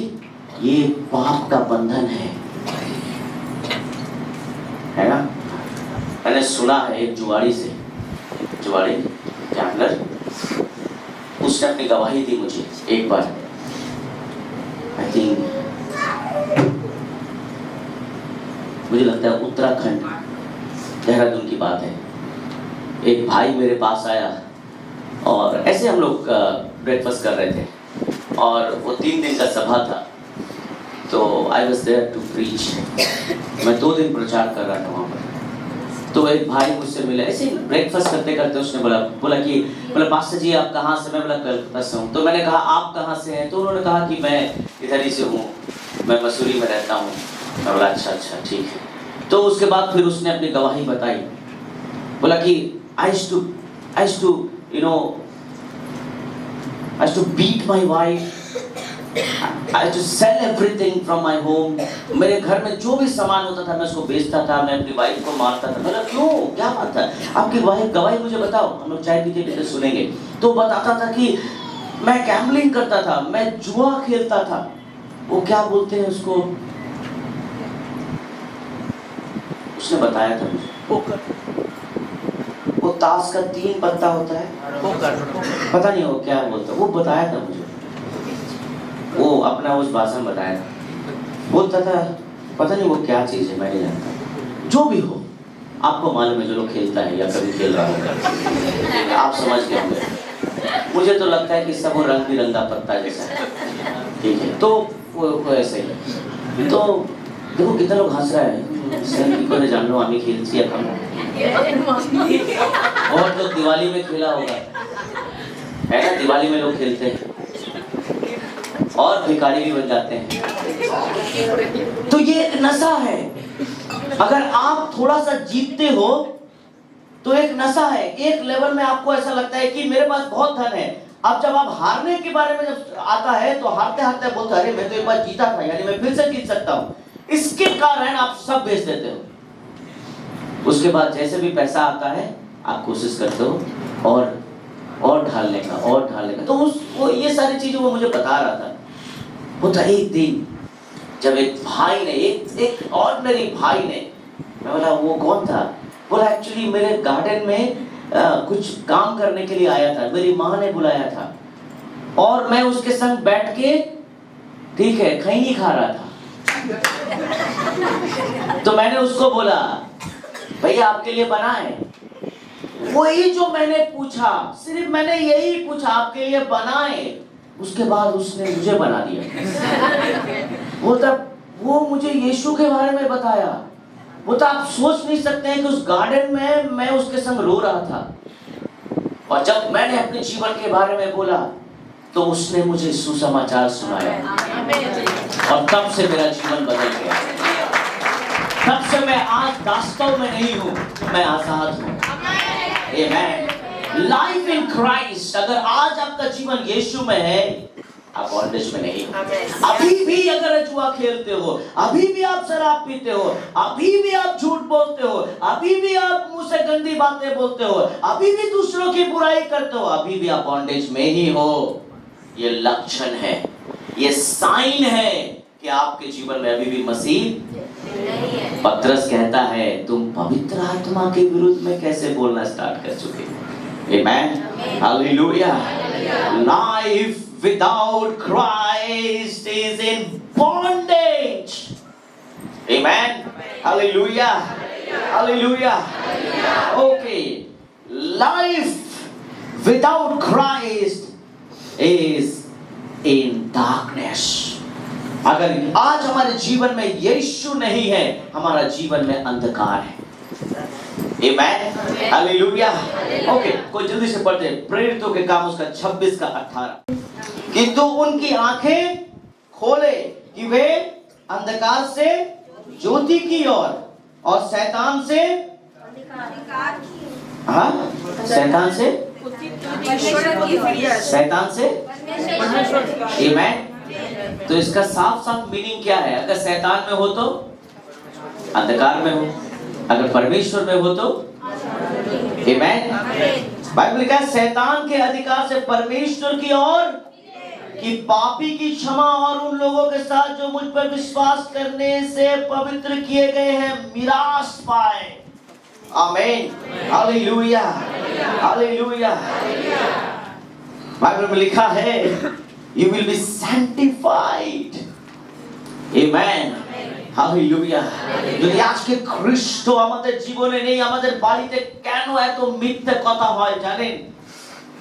ये पाप का बंधन है ना? मैंने सुना है एक जुआड़ी गैम्बलर, उसने अपनी गवाही दी मुझे एक बार, आई थिंक मुझे लगता है उत्तराखंड देहरादून की बात है। एक भाई मेरे पास आया और ऐसे हम लोग ब्रेकफास्ट कर रहे थे और वो 3 दिन का सभा था, तो I was there to preach. मैं 2 दिन प्रचार कर रहा था वहाँ पर। तो एक भाई मुझसे मिला, ऐसे ब्रेकफास्ट करते करते उसने बोला पास्टर जी आप कहाँ से? मैं बोला कलकत्ता से हूँ। तो मैंने कहा आप कहाँ से हैं? तो उन्होंने कहा कि मैं इधर ही से हूँ, मैं मसूरी में रहता हूँ। मैं बोला अच्छा ठीक है। तो उसके बाद फिर उसने अपनी गवाही बताई, बोला कि I used to beat my wife, I used to sell everything from my home. मेरे घर में जो भी सामान होता था मैं उसको बेचता था, मैं अपनी वाइफ को मारता था। मतलब क्यों, क्या बात है? आपकी गवाही मुझे बताओ, हम लोग चाय पीते सुनेंगे। तो बताता था कि मैं गैम्बलिंग करता था, मैं जुआ खेलता था। वो क्या बोलते हैं उसको, उसने बताया था मुझे, पोकर। वो ताश का 3 पत्ता होता है, पोकर, पता नहीं वो क्या बोलता, वो बताया था मुझे। वो अपना उस भाषा में बताया था, बोलता था पता नहीं वो क्या चीज़ है, मैं नहीं जानता। जो भी हो, आपको मालूम है जो लोग खेलता है या कभी खेल रहा होगा, आप समझ गए होंगे। मुझे तो लगता है कि सब वो रंग बिरंगा पत्ता जैसा है, ठीक है। तो वो ऐसे ही। तो देखो कितना लोग हंस रहा है, जान लो आमी खेलती है कम। और लोग दिवाली में खेला होगा, है ना? दिवाली में लोग खेलते हैं और भिखारी भी बन जाते हैं। तो ये एक नशा है। अगर आप थोड़ा सा जीतते हो तो एक नशा है, एक लेवल में आपको ऐसा लगता है कि मेरे पास बहुत धन है। अब जब आप हारने के बारे में जब आता है तो हारते हारते बोलते हैं, अरे मैं तो एक बार जीता था, यानी मैं फिर से जीत सकता हूँ। इसके कारण आप सब बेच देते हो। उसके बाद जैसे भी पैसा आता है आप कोशिश करते हो और ढालने का, और ढालने का। तो वो ये सारी चीजें वो मुझे बता रहा था। होता एक दिन जब एक भाई ने, एक ऑर्डिनरी भाई ने, मैं बोला वो कौन था? बोला एक्चुअली मेरे गार्डन में कुछ काम करने के लिए आया था, मेरी माँ ने बुलाया था और मैं उसके संग बैठ के, ठीक है, खैनी खा रहा था। तो मैंने उसको बोला, भैया आपके लिए बना है? वही जो मैंने पूछा, सिर्फ मैंने यही पूछा, आपके लिए बना है? उसके बाद उसने मुझे बना दिया। वो मुझे यीशु के बारे में बताया। वो तो आप सोच नहीं सकते हैं कि उस गार्डन में मैं उसके संग रो रहा था, और जब मैंने अपने जीवन के बारे में बोला तो उसने मुझे सुसमाचार सुनाया, और तब से मेरा जीवन बदल गया। तब से मैं आज दास्तों में नहीं हूँ, मैं आजाद हूँ। आमेन। Life in Christ. अगर आज आपका जीवन यीशु में है, आप बॉन्डेज में नहीं हो। अभी भी अगर जुआ खेलते हो, अभी भी आप शराब पीते हो, अभी भी आप झूठ बोलते हो, अभी भी आप मुंह से गंदी बातें बोलते हो, अभी भी दूसरों की बुराई करते हो, अभी भी आप बॉन्डेज में ही हो। ये लक्षण है, ये साइन है कि आपके जीवन में अभी भी मसीह पतरस कहता है, तुम पवित्र आत्मा के विरुद्ध में कैसे बोलना स्टार्ट कर चुके हो। Amen. Hallelujah. Life without Christ is in bondage. Amen. Hallelujah. Hallelujah. Okay. Life without Christ is in darkness. अगर आज हमारे जीवन में यीशु नहीं है, हमारा जीवन में अंधकार है। Amen. Hallelujah. Okay, कोई जल्दी से पढ़ते हैं प्रेरितों के काम उसका 26 का 18। किंतु उनकी आंखें खोले कि वे अंधकार से ज्योति की ओर और शैतान से, हाँ, शैतान से Amen. तो इसका साफ साफ मीनिंग क्या है? अगर शैतान में हो तो अंधकार में हो, अगर परमेश्वर में हो तो आमेन। बाइबल लिखा है शैतान के अधिकार से परमेश्वर की ओर कि पापी की क्षमा, और उन लोगों के साथ जो मुझ पर विश्वास करने से पवित्र किए गए हैं मिरास पाए। आमीन। Hallelujah, hallelujah. बाइबल में लिखा है you will be sanctified. Amen. Hallelujah. যদি আজকে খ্রিস্ট আমাদের জীবনে নেই, আমাদের বাড়িতে কেন এত মিথ্যে কথা হয় জানেন?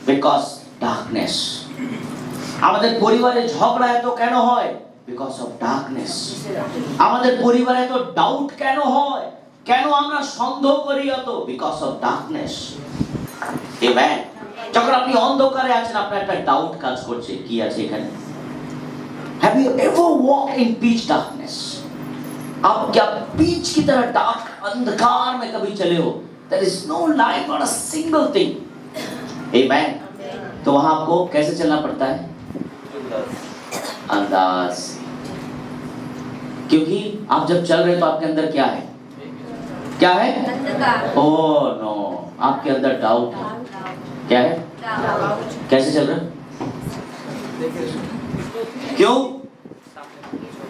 Because darkness. আমাদের পরিবারে ঝগড়া এত কেন হয়? Because of darkness. আমাদের পরিবারে এত ডাউট কেন হয়? কেন আমরা সন্দেহ করি এত? Because of darkness. Amen. যখন আপনি অন্ধকারে আছেন, আপনার একটা ডাউট কাজ করছে, কি আছে এখানে? Have you ever walked in pitch darkness? आप क्या बीच की तरह डार्क अंधकार में कभी चले हो? There is no light, not a single thing. Amen. तो वहां आपको कैसे चलना पड़ता है? अंदाज। क्योंकि आप जब चल रहे हो तो आपके अंदर क्या है? क्या है? ओह नो, आपके अंदर डाउट है। क्या है? कैसे चल रहा? क्यों?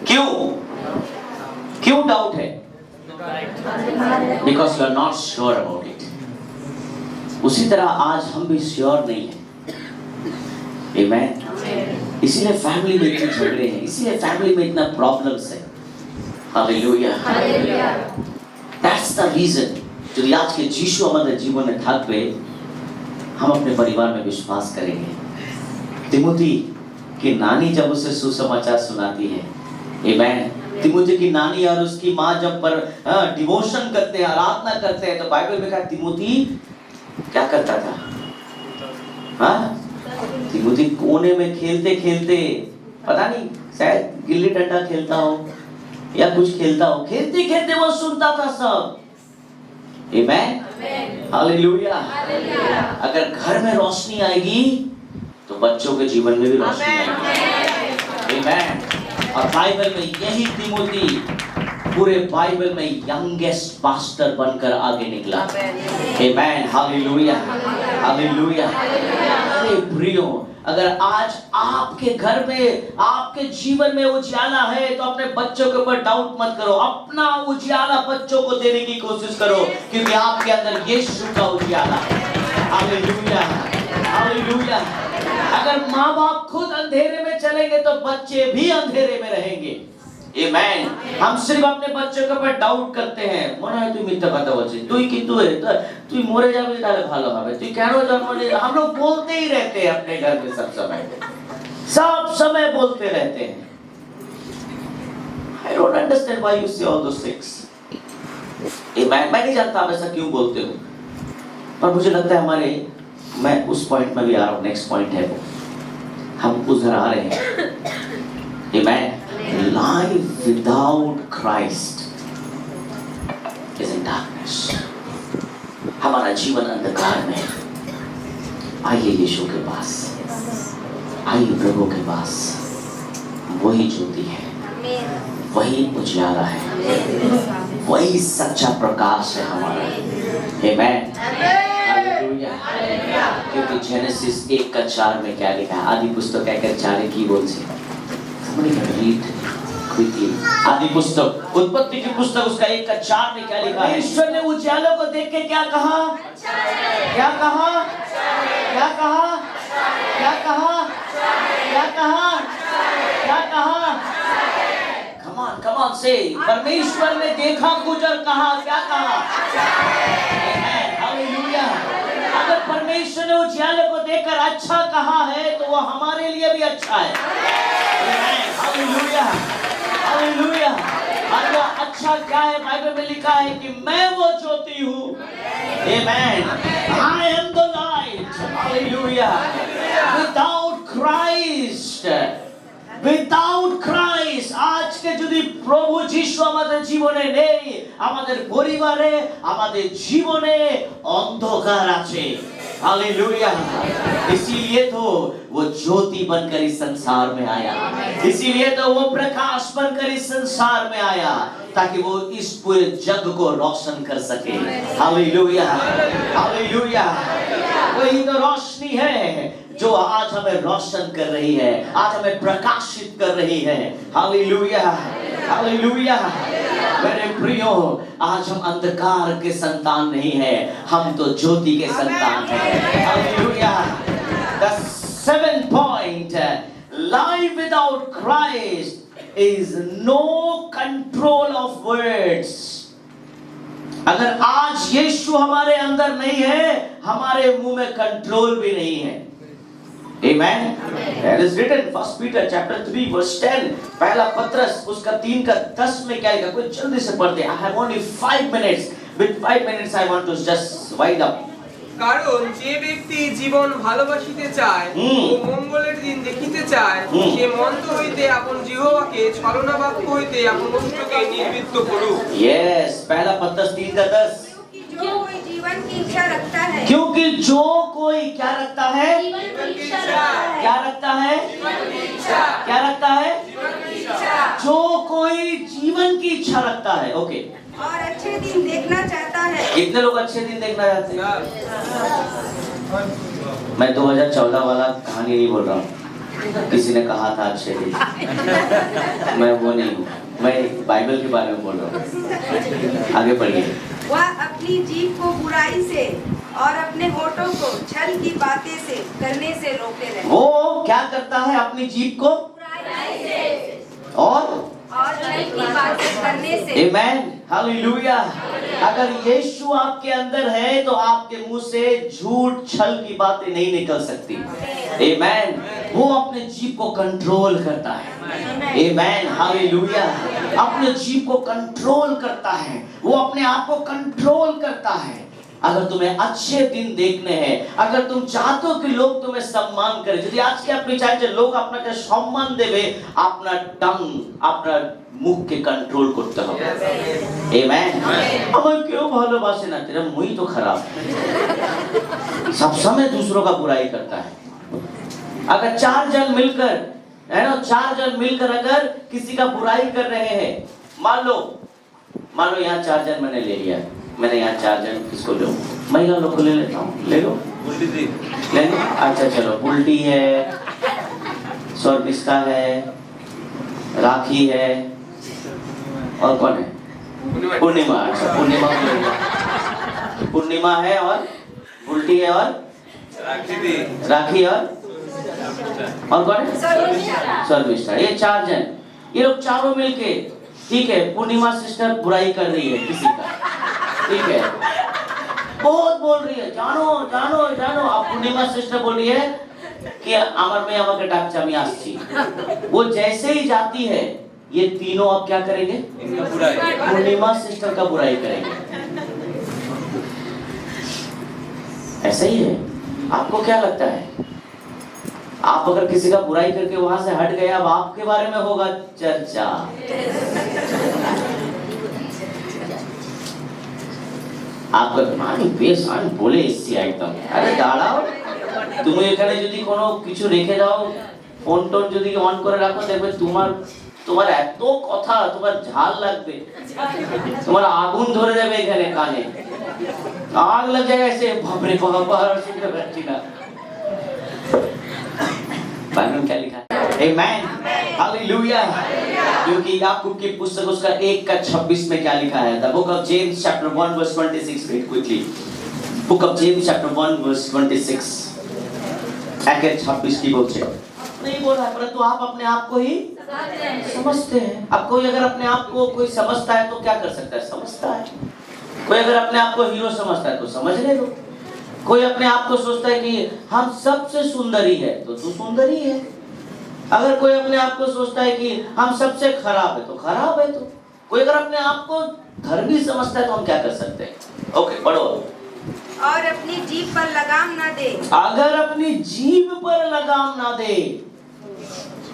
क्यों? क्यों डाउट है? Because you are not sure about it. उसी तरह आज हम भी श्योर नहीं हैं। Amen. इसीलिए फैमिली में इतने झगड़े हैं, इसीलिए फैमिली में इतना प्रॉब्लम्स है। Hallelujah. That's the reason. যদি আজকে যিশু আমাদের জীবনে থাকবে, हम अपने परिवार में विश्वास करेंगे। तिमोथी की नानी जब उसे सुसमाचार सुनाती है, आमेन। तिमोथी की नानी और उसकी माँ जब पर डिवोशन करते हैं, आराधना करते हैं, तो बाइबल में कहा तिमोथी क्या करता था? हाँ, तिमोथी कोने में खेलते खेलते, पता नहीं शायद गिल्ली डंडा खेलता हो या कुछ खेलता हो, खेलते खेलते वो सुनता था सब। आमेन। हालेलुया। अगर घर में रोशनी आएगी तो बच्चों के जीवन में भी रोशनी आएगी। आमेन। और बाइबल में यही तिमोथी पूरे बाइबल में यंगेस्ट पास्टर बनकर आगे निकला। आमेन। हालेलुया, हालेलुया। अरे प्रियो, अगर आज आपके घर में, आपके जीवन में उजाला है तो अपने बच्चों के ऊपर डाउट मत करो, अपना उजाला बच्चों को देने की कोशिश करो, क्योंकि आपके अंदर यीशु का उजाला है। Hallelujah, hallelujah. अगर माँ बाप खुद अंधेरे में चलेंगे तो बच्चे भी अंधेरे में रहेंगे। आमेन। हम सिर्फ अपने बच्चों के ऊपर डाउट करते हैं, মনে হয় তুই মিথ্যা কথা বলছিস, তুই কি তুই মরে যাবে তাহলে ভালো হবে, তুই কেন জন্ম নিলি। हम लोग बोलते ही रहते हैं अपने घर में, सब समय बोलते रहते हैं। I don't understand why you say all those things. मैं नहीं जानता आप ऐसा क्यों बोलते हो, पर मुझे लगता है हमारे, मैं उस पॉइंट में भी आ रहा हूँ, नेक्स्ट पॉइंट है वो, हम उधर आ रहे हैं। Amen. Life without Christ is in darkness. हमारा जीवन अंधकार में है। आइए यीशु के पास, आइए प्रभु के पास। वही ज्योति है, वही उजियारा है, वही सच्चा प्रकाश है हमारा। आमेन, हालेलुया। क्योंकि जेनेसिस 1:4 में क्या लिखा है? आदि पुस्तक 1:4 की बोल से somebody can read quickly. आदि पुस्तक, उत्पत्ति की पुस्तक, उसका 1:4 में क्या लिखा है? ईश्वर ने उजियालों को देख के क्या कहा? क्या कहा? क्या कहा? क्या कहा? क्या कहा? क्या कहा? Come on, come on, say. परमेश्वर ने देखा कुछ और कहा, क्या कहा? हालेलुया। अगर परमेश्वर ने उजियालों को देखकर अच्छा कहा है तो वो हमारे लिए भी अच्छा है। Hallelujah, hallelujah. और वो अच्छा क्या है? बाइबल में लिखा है कि मैं वो ज्योति हूँ। आमेन। I am the light. Hallelujah. Without Christ, without Christ, আজকে যদি প্রভু যিশু আমাদের জীবনে নেই, আমাদের পরিবারে, আমাদের জীবনে অন্ধকার আছে। हालेलुया। इसीलिए तो वो ज्योति बनकर इस संसार में आया, इसीलिए तो वो प्रकाश बनकर इस संसार में आया, ताकि वो इस पूरे जग को रोशन कर सके। Hallelujah, hallelujah. वही तो रोशनी है जो आज हमें रोशन कर रही है, आज हमें प्रकाशित कर रही है। Hallelujah, hallelujah. मेरे प्रियो, आज हम अंधकार के संतान नहीं है, हम तो ज्योति के संतान हैं। Hallelujah. The 7th point, life without Christ is no control of words. अगर आज यीशु हमारे अंदर नहीं है, हमारे मुंह में कंट्रोल भी नहीं है। Amen. That is written 1 Peter chapter 3 verse 10. पहला पत्रस उसका 3:10 में क्या लिखा? कोई जल्दी से पढ़ते। I have only 5 minutes. With 5 minutes I want to just wind up. কারণ যে ব্যক্তি জীবন ভালোবাসিতে চায় ও মঙ্গলের দিন দেখিতে চায়, সে মন্দ হইতে আপন জিহ্বাকে ছলনা বাক্য হইতে আপন অষ্টকে নির্বৃত্ত করুক। Yes, पहला पत्रस 3:10. जो कोई जीवन की इच्छा रखता है, क्योंकि जो कोई क्या रखता है? जीवन की इच्छा रखता है। क्या रखता है? क्या रखता है? जो कोई जीवन की इच्छा रखता है। ओके। और अच्छे दिन देखना चाहता है। कितने लोग अच्छे दिन देखना चाहते हैं? मैं 2014 वाला कहानी नहीं बोल रहा हूँ, किसी ने कहा था अच्छे दिन, मैं वो नहीं हूँ, मैं बाइबल के बारे में बोल रहा हूँ। आगे पढ़िए। वह अपनी जीभ को बुराई से और अपने होठों को छल की बातें से करने से रोके रहे। वो क्या करता है? अपनी जीभ को बुराई से और छल की बातें करने से। आमेन, हालेलुया। अगर यीशु आपके अंदर है तो आपके मुंह से झूठ छल की बातें नहीं निकल सकती। आमेन। वो अपने जीभ को कंट्रोल करता है। आमेन, हालेलुया। अपने जीभ को कंट्रोल करता है, वो अपने आप को कंट्रोल करता है। अगर तुम्हें अच्छे दिन देखने हैं, अगर तुम चाहते हो कि लोग तुम्हें सम्मान करें, यदि आज के अपनी चाहे लोग अपना सम्मान देवे, अपना टंग, अपना मुख के कंट्रोल करते हो। आमेन। हमें क्यों भालोबासे ना, तेरा मुंह ही तो खराब, सब समय दूसरों का बुराई करता है। अगर 4 जन मिलकर, है ना, 4 जन मिलकर अगर किसी का बुराई कर रहे हैं, मान लो यहाँ 4 जन मैंने ले लिया, मैंने यहाँ 4 जन किसको लो, महिला लोग को ले लेता हूँ, ले लो, ले लो, अच्छा चलो, बुल्टी है, स्वर्गिष्ठा है, राखी है, और कौन है, पूर्णिमा। अच्छा पूर्णिमा है, और बुल्टी है, और राखी, और कौन है, स्वर्गिष्ठा। ये 4 जन, ये लोग चारों मिलके, ठीक है, पूर्णिमा सिस्टर बुराई कर रही है किसी का, ठीक है, बहुत बोल रही है, जानो जानो जानो। अब पूर्णिमा सिस्टर बोल रही है कि अमर में আমাকে ডাকছে আমি আসছি। वो जैसे ही जाती है, ये तीनों अब क्या करेंगे, पूर्णिमा सिस्टर का बुराई करेंगे। ऐसा ही है। आपको क्या लगता है, आप अगर किसी का बुराई करके वहां से हट गए, अब आपके बारे में होगा चर्चा। आपका मान बेसान बोले इससे एकदम, अरे দাঁড়াও, তুমি এখানে যদি কোনো কিছু রেখে দাও, ফোন টোন যদি অন করে রাখো, দেখবে তোমার এত কথা, তোমার ঝাল লাগবে, তোমার আগুন ধরে যাবে এখানে কানে, आग लग जाएगा ऐसे, बाप रे बाप, और सुनते बैठी ना। बाइबल क्या लिखा है? आमेन, हालेलुया। क्योंकि याकूब की पुस्तक उसका 1:26 में क्या लिखा है? The book of James chapter 1 verse 26, read quickly. Book of James chapter 1 verse 26, 1:26 की बोलते हैं। नहीं बोल रहा है, परंतु आप अपने आप को ही समझते हैं। अब कोई अगर अपने आप को कोई समझता है तो क्या कर सकता है? समझता है। कोई अगर अपने आप को हीरो समझता है तो समझने दो। कोई अपने आप को सोचता है कि हम सबसे सुंदर ही है तो तू सुंदर ही है। अगर कोई अपने आप को सोचता है कि हम सबसे खराब है तो खराब है। तो कोई अगर अपने आप को धर्मी समझता है तो हम क्या कर सकते हैं? ओके, पढ़ो। और अपनी जीभ पर लगाम ना दे, अगर अपनी जीभ पर लगाम ना दे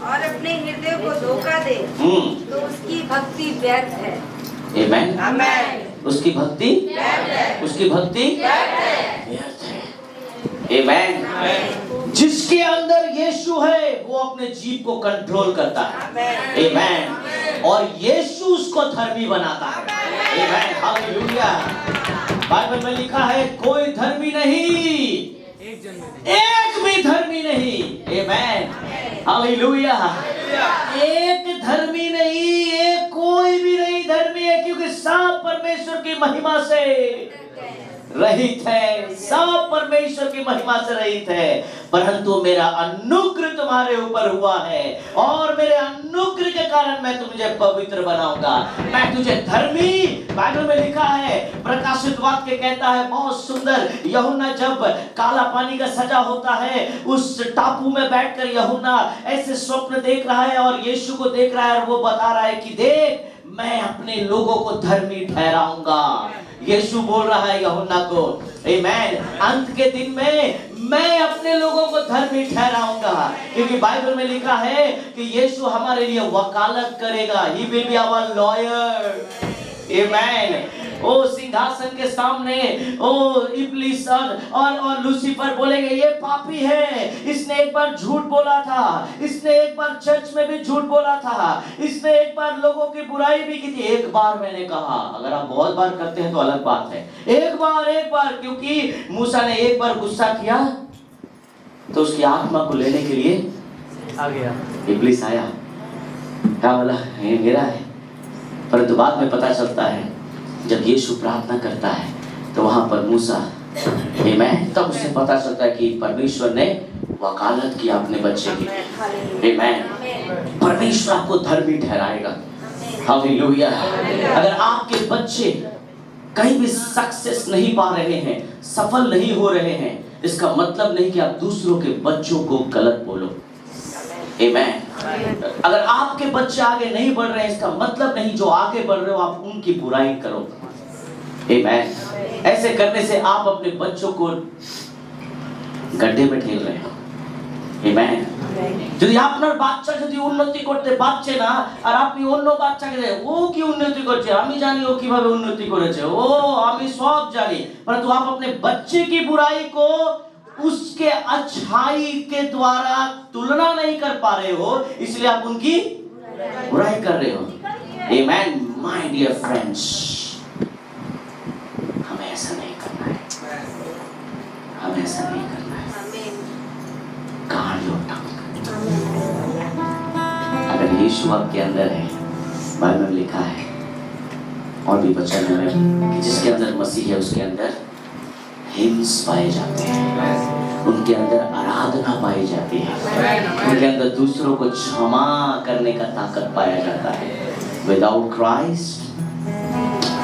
और अपने हृदय को धोखा दे, तो उसकी भक्ति व्यर्थ है। आमेन, आमेन। उसकी भक्ति व्यर्थ है। उसकी भक्ति व्यर्थ है। आमेन। जिसके अंदर यीशु है वो अपने जीभ को कंट्रोल करता है। आमेन। और यीशु उसको धर्मी बनाता है। आमेन, हालेलुया। बाइबल में लिखा है कोई धर्मी नहीं, एक भी धर्मी नहीं। आमेन, हालेलुया। एक धर्मी नहीं, एक कोई भी नहीं धर्मी है, क्योंकि सब परमेश्वर की महिमा से रहित है, सब परमेश्वर की महिमा से रहित है। परंतु मेरा अनुग्रह तुम्हारे ऊपर हुआ है और मेरे अनुग्रह के कारण मैं तुझे पवित्र बनाऊंगा, मैं तुझे धर्मी। बाइबल में लिखा है, प्रकाशित वाक्य कहता है बहुत सुंदर, यूहन्ना जब काला पानी का सजा होता है उस टापू में बैठकर यूहन्ना ऐसे स्वप्न देख रहा है और यीशु को देख रहा है और वो बता रहा है कि देख मैं अपने लोगों को धर्मी ठहराऊंगा। यीशु बोल रहा है यूहन्ना को, आमेन, अंत के दिन में मैं अपने लोगों को धर्मी ठहराऊंगा। क्योंकि बाइबल में लिखा है कि यीशु हमारे लिए वकालत करेगा, he will be our lawyer. आमेन। ओ सिंहासन के सामने ओ इब्लिस और लूसीफर बोलेंगे ये पापी है, इसने एक बार झूठ बोला था, इसने एक बार चर्च में भी झूठ बोला था, इसने एक बार लोगों की बुराई भी की थी। एक बार मैंने कहा, अगर आप बहुत बार करते हैं तो अलग बात है, एक बार, क्योंकि मूसा ने एक बार गुस्सा किया तो उसकी आत्मा को लेने के लिए आ गया, इब्लिस आया, क्या बोला ये मेरा है। परंतु बाद में पता चलता है जब यीशु प्रार्थना करता है तो वहां पर मूसा, आमेन, तब उसे पता चलता है कि परमेश्वर ने वकालत की अपने बच्चे की। आमेन। परमेश्वर आपको धर्मी ठहराएगा। हालेलुया। अगर आपके बच्चे कहीं भी सक्सेस नहीं पा रहे हैं, सफल नहीं हो रहे हैं, इसका मतलब नहीं कि आप दूसरों के बच्चों को गलत बोलो। आमेन। अगर आपके बच्चे आगे नहीं बढ़ रहे हैं, इसका मतलब नहीं जो आगे बढ़ रहे हो आप उनकी बुराई करो। आमेन। ऐसे करने से आप अपने बच्चों को गड्ढे में ठेल रहे हो। आमेन। যদি আপনার বাচ্চা যদি উন্নতি করতে পারছে না আর আপনি অন্য বাচ্চাকে দেন ও কি উন্নতি করছে আমি জানি ও কিভাবে উন্নতি করেছে ও আমি সব জানি परंतु आप अपने बच्चे की बुराई को उसके अच्छाई के द्वारा तुलना नहीं कर पा रहे हो इसलिए आप उनकी बुराई कर रहे हो। आमेन। माय डियर फ्रेंड्स हमें ऐसा नहीं करना है हमें ऐसा नहीं करना है। कान लोटा अगर यीशु आपके अंदर है बाइबल में लिखा है और भी वचन है कि जिसके अंदर मसीह है उसके अंदर हिंस पाए जाते हैं उनके अंदर आराधना पाई जाती है उनके अंदर दूसरों को क्षमा करने का ताकत पाया जाता है। विदाउट क्राइस्ट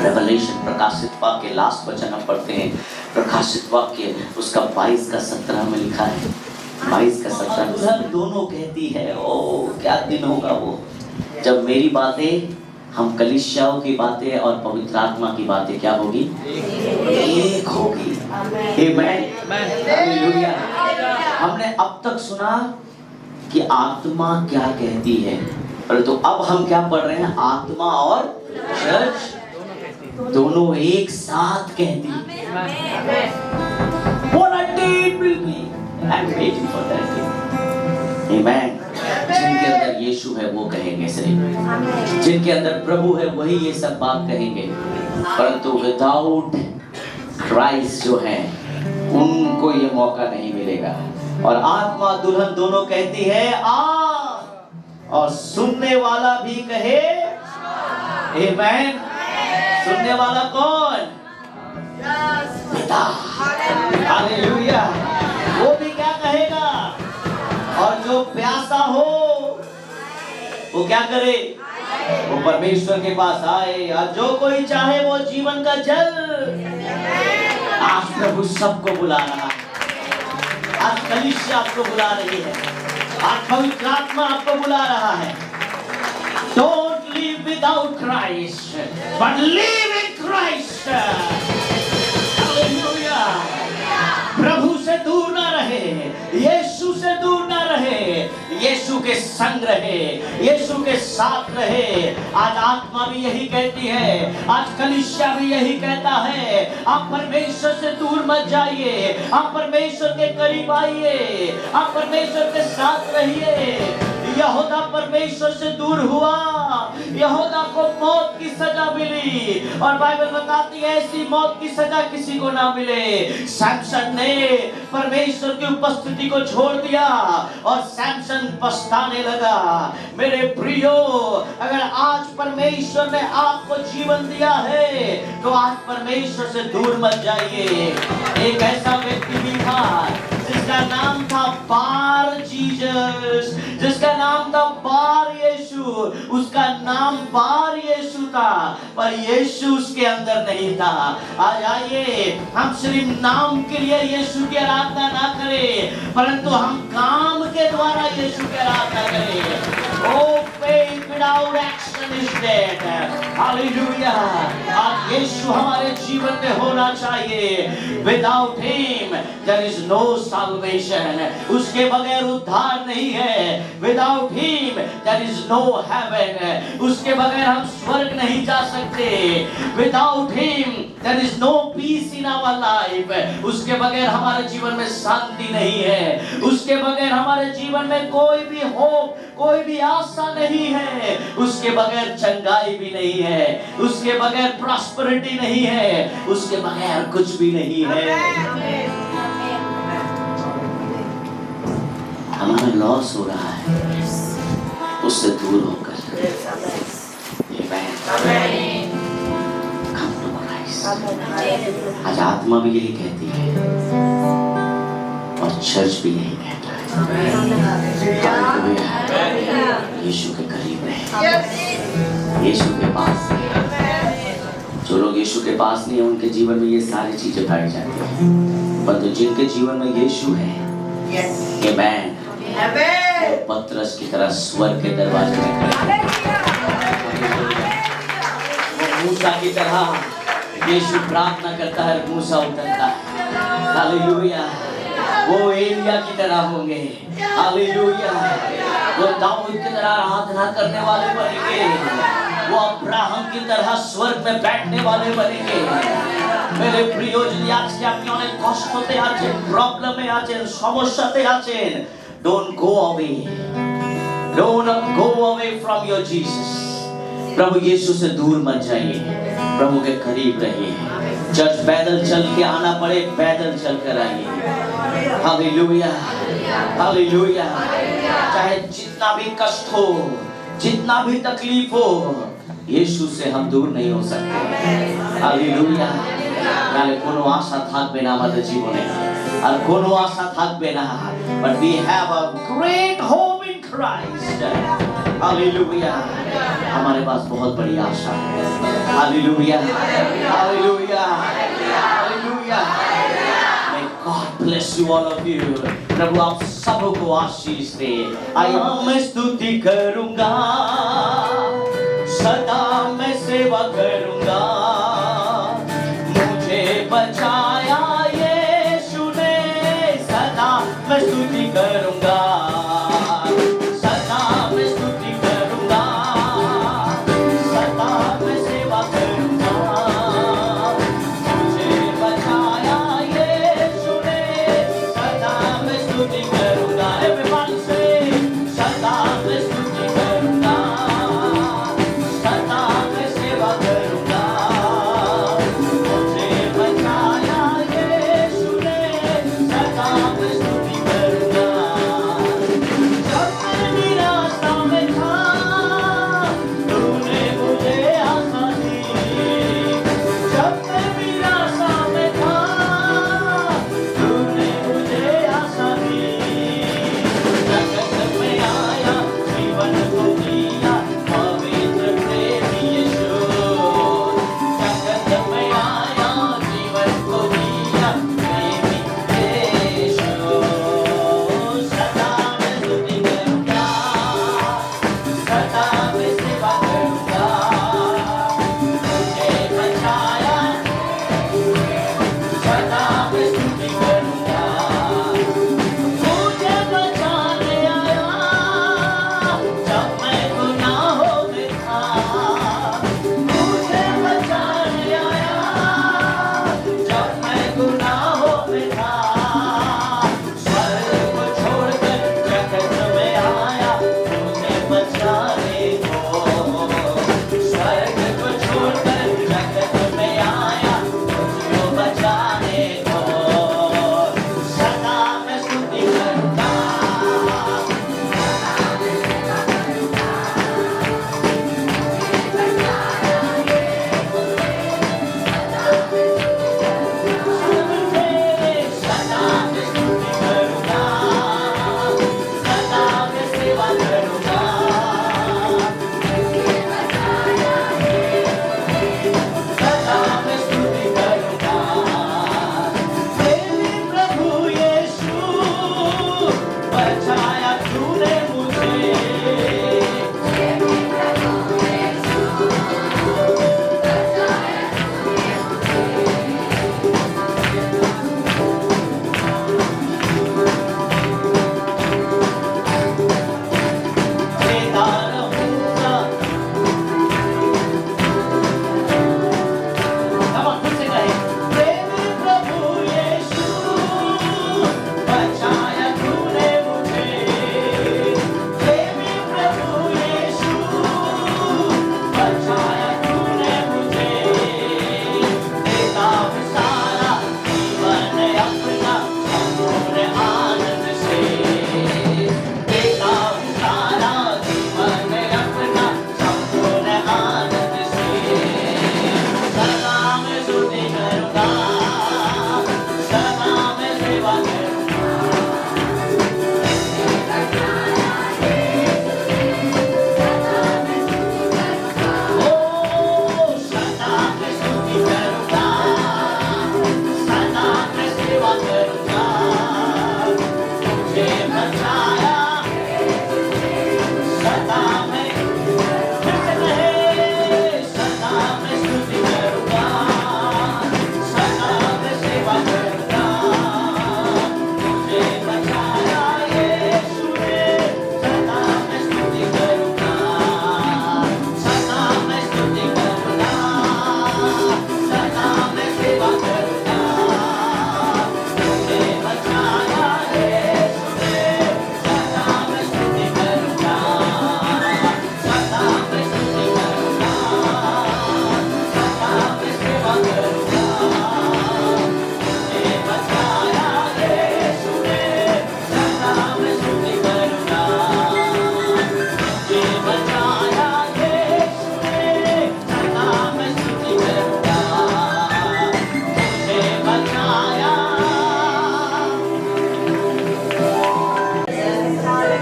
रेवलेशन प्रकाशित वाक्य लास्ट वचन हम पढ़ते हैं प्रकाशित वाक्य उसका 22 का 17 में लिखा है 22 का 17 दोनों कहती है ओ क्या दिन होगा वो जब मेरी बातें हम कलीसियाओं की बातें और पवित्र आत्मा की बातें क्या होगी एक होगी। आमेन। हालेलुया। हमने अब तक सुना कि आत्मा क्या कहती है परंतु अब हम क्या पढ़ रहे हैं आत्मा और चर्च दोनों एक साथ कहती है। What a day it will be. I'm waiting for that day. Amen. जिनके अंदर यीशु है वो कहेंगे सिर्फ जिनके अंदर प्रभु है वही ये सब बात कहेंगे परंतु विदाउट क्राइस्ट जो है उनको ये मौका नहीं मिलेगा। और आत्मा दुल्हन दोनों कहती है आ और सुनने वाला भी कहे आमेन। सुनने वाला कौन पिता। हालेलुया। वो भी क्या कहेगा और जो प्यासा हो वो क्या करे वो परमेश्वर के पास आए और जो कोई चाहे वो जीवन का जल। आज प्रभु सबको बुला रहा है आज कलीसिया आपको बुला रही है आज पवित्र आत्मा आपको बुला रहा है। Don't live without Christ but live in Christ। हालेलुया। प्रभु से दूर ना रहे यीशु से दूर ना रहे यीशु के संग रहे यीशु के साथ रहे। आज आत्मा भी यही कहती है आज कलीसिया भी यही कहता है आप परमेश्वर से दूर मत जाइए आप परमेश्वर के करीब आइए आप परमेश्वर के साथ रहिए। यहूदा परमेश्वर से दूर हुआ यहूदा को मौत की सजा मिली और बाइबल बताती है ऐसी मौत की सजा किसी को ना मिले। सैमसन ने परमेश्वर की उपस्थिति को छोड़ दिया और सैमसन पछताने लगा। मेरे प्रियो अगर आज परमेश्वर ने आपको जीवन दिया है तो आज परमेश्वर से दूर मत जाइए। एक ऐसा व्यक्ति भी था जिसका नाम था बार जीसस जिसका नाम था बार यीशु उसका नाम बार यीशु था पर यीशु उसके अंदर नहीं था। आज आइए हम सिर्फ नाम के लिए यीशु की आराधना ना करें परंतु हम काम के द्वारा यीशु की आराधना करें। Oh, faith without action is dead. Hallelujah. आज यीशु हमारे जीवन में होना चाहिए। Without him there is no salvation. उसके बगैर उद्धार नहीं है। Without him there is no heaven. उसके बगैर हम स्वर्ग नहीं जा सकते। Without him there is no peace in our life. उसके बगैर हमारे जीवन में शांति नहीं है। उसके बगैर हमारे जीवन में कोई भी होप कोई भी आशा नहीं है। उसके बगैर चंगाई भी नहीं है उसके बगैर प्रॉस्पेरिटी नहीं है उसके बगैर कुछ भी नहीं है। हमारा लॉस हो रहा है उससे दूर होकर। Come to Christ। आज आत्मा भी यही कहती है और चर्च भी यही कहता है यीशु के करीब रहे यीशु के पास। जो लोग यीशु के पास नहीं है उनके जीवन में ये सारी चीजें पाई जाती हैं परंतु जिनके जीवन में यीशु है आमेन पतरस की तरह स्वर्ग के दरवाजे में खड़े मूसा की तरह यीशु प्रार्थना करता है, मूसा उतरता है। हालेलुया। वो एलिया की तरह होंगे। हालेलुया। वो दाऊद की तरह आराधना करने वाले बनेंगे। वो अब्राहम की तरह स्वर्ग में बैठने वाले बनेंगे। मेरे প্রিয় যদি আজকে আপনি অনেক কষ্টতে আছেন, প্রবলেমে আছেন, সমস্যাতে আছেন, don't go away from your Jesus। प्रभु यीशु से दूर मत जाइए, प्रभु के करीब रहिए। चर्च पैदल चल के आना पड़े, पैदल चल कर आइए। Hallelujah, hallelujah. चाहे जितना भी कष्ट हो, जितना भी तकलीफ हो, यीशु से हम दूर नहीं हो सकते। हालेलुया। নালে কোনো আশা থাকবে না আমাদের জীবনে, আর কোনো আশা থাকবে না। But we have a great hope in Christ। Hallelujah. हमारे पास बहुत बड़ी आशा है। Hallelujah, hallelujah, hallelujah. May God bless you all of you। प्रभु आप सबको आशीष दे। मैं स्तुति करूंगा, सदा मैं सेवा करूंगा। मुझे बचाया यीशु ने, सदा मैं स्तुति करूंगा, सदा मैं स्तुति करूंगा, सदा मैं सेवा करूंगा। मुझे बचाया यीशु ने, सदा मैं स्तुति करूंगा। Everybody say, सदा मैं स्तुति करूंगा, सदा मैं सेवा करूंगा। मुझे बचाया यीशु ने, सदा मैं स्तुति करूंगा।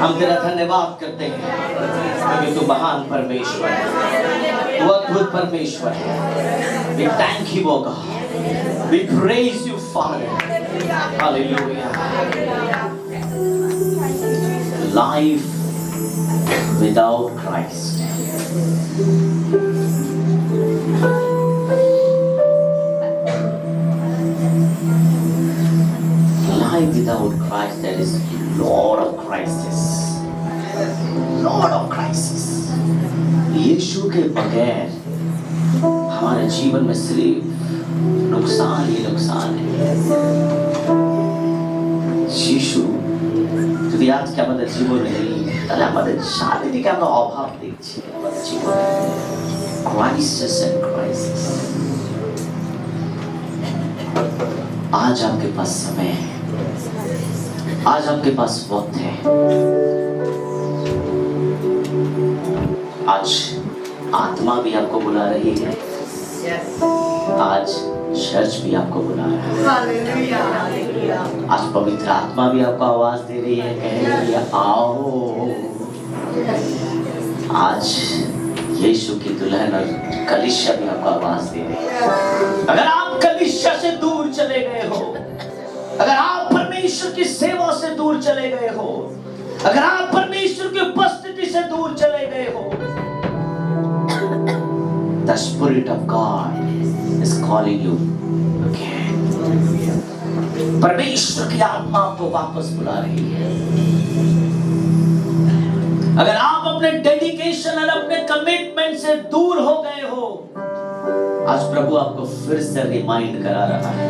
हम तेरा धन्यवाद करते हैं क्योंकि तू महान परमेश्वर है, तू अद्भुत परमेश्वर है। We thank you, O God. We praise you, Father. Hallelujah. Life without Christ. Life without Christ, there is lot of crisis. Lot of crisis. यीशु के बगैर हमारे जीवन में सिर्फ नुकसान ही नुकसान है। यीशु যদি আজকে আমাদের জীবনে তাহলে আমাদের চারিদিকে আমরা অভাব দেখছি, আমাদের জীবনে ক্রাইসিস এন্ড ক্রাইসিস। आज आपके पास समय है, आज आपके पास वक्त है। आज आत्मा भी आपको बुला रही है, आज चर्च भी आपको बुला रहा है, आज पवित्र आत्मा भी आपको आवाज दे रही है, कह रही है आओ। आज यीशु की दुल्हन और कलीसिया भी आपको आवाज दे रही है। अगर आप कलीसिया से दूर चले गए हो, अगर आप परमेश्वर की सेवा से दूर चले गए हो, अगर आप परमेश्वर की उपस्थिति से दूर चले गए हो, the Spirit of God is calling you again. परमेश्वर की आत्मा आपको वापस बुला रही है। अगर आप अपने डेडिकेशन और अपने कमिटमेंट से दूर हो गए हो, आज प्रभु आपको फिर से रिमाइंड करा रहा है।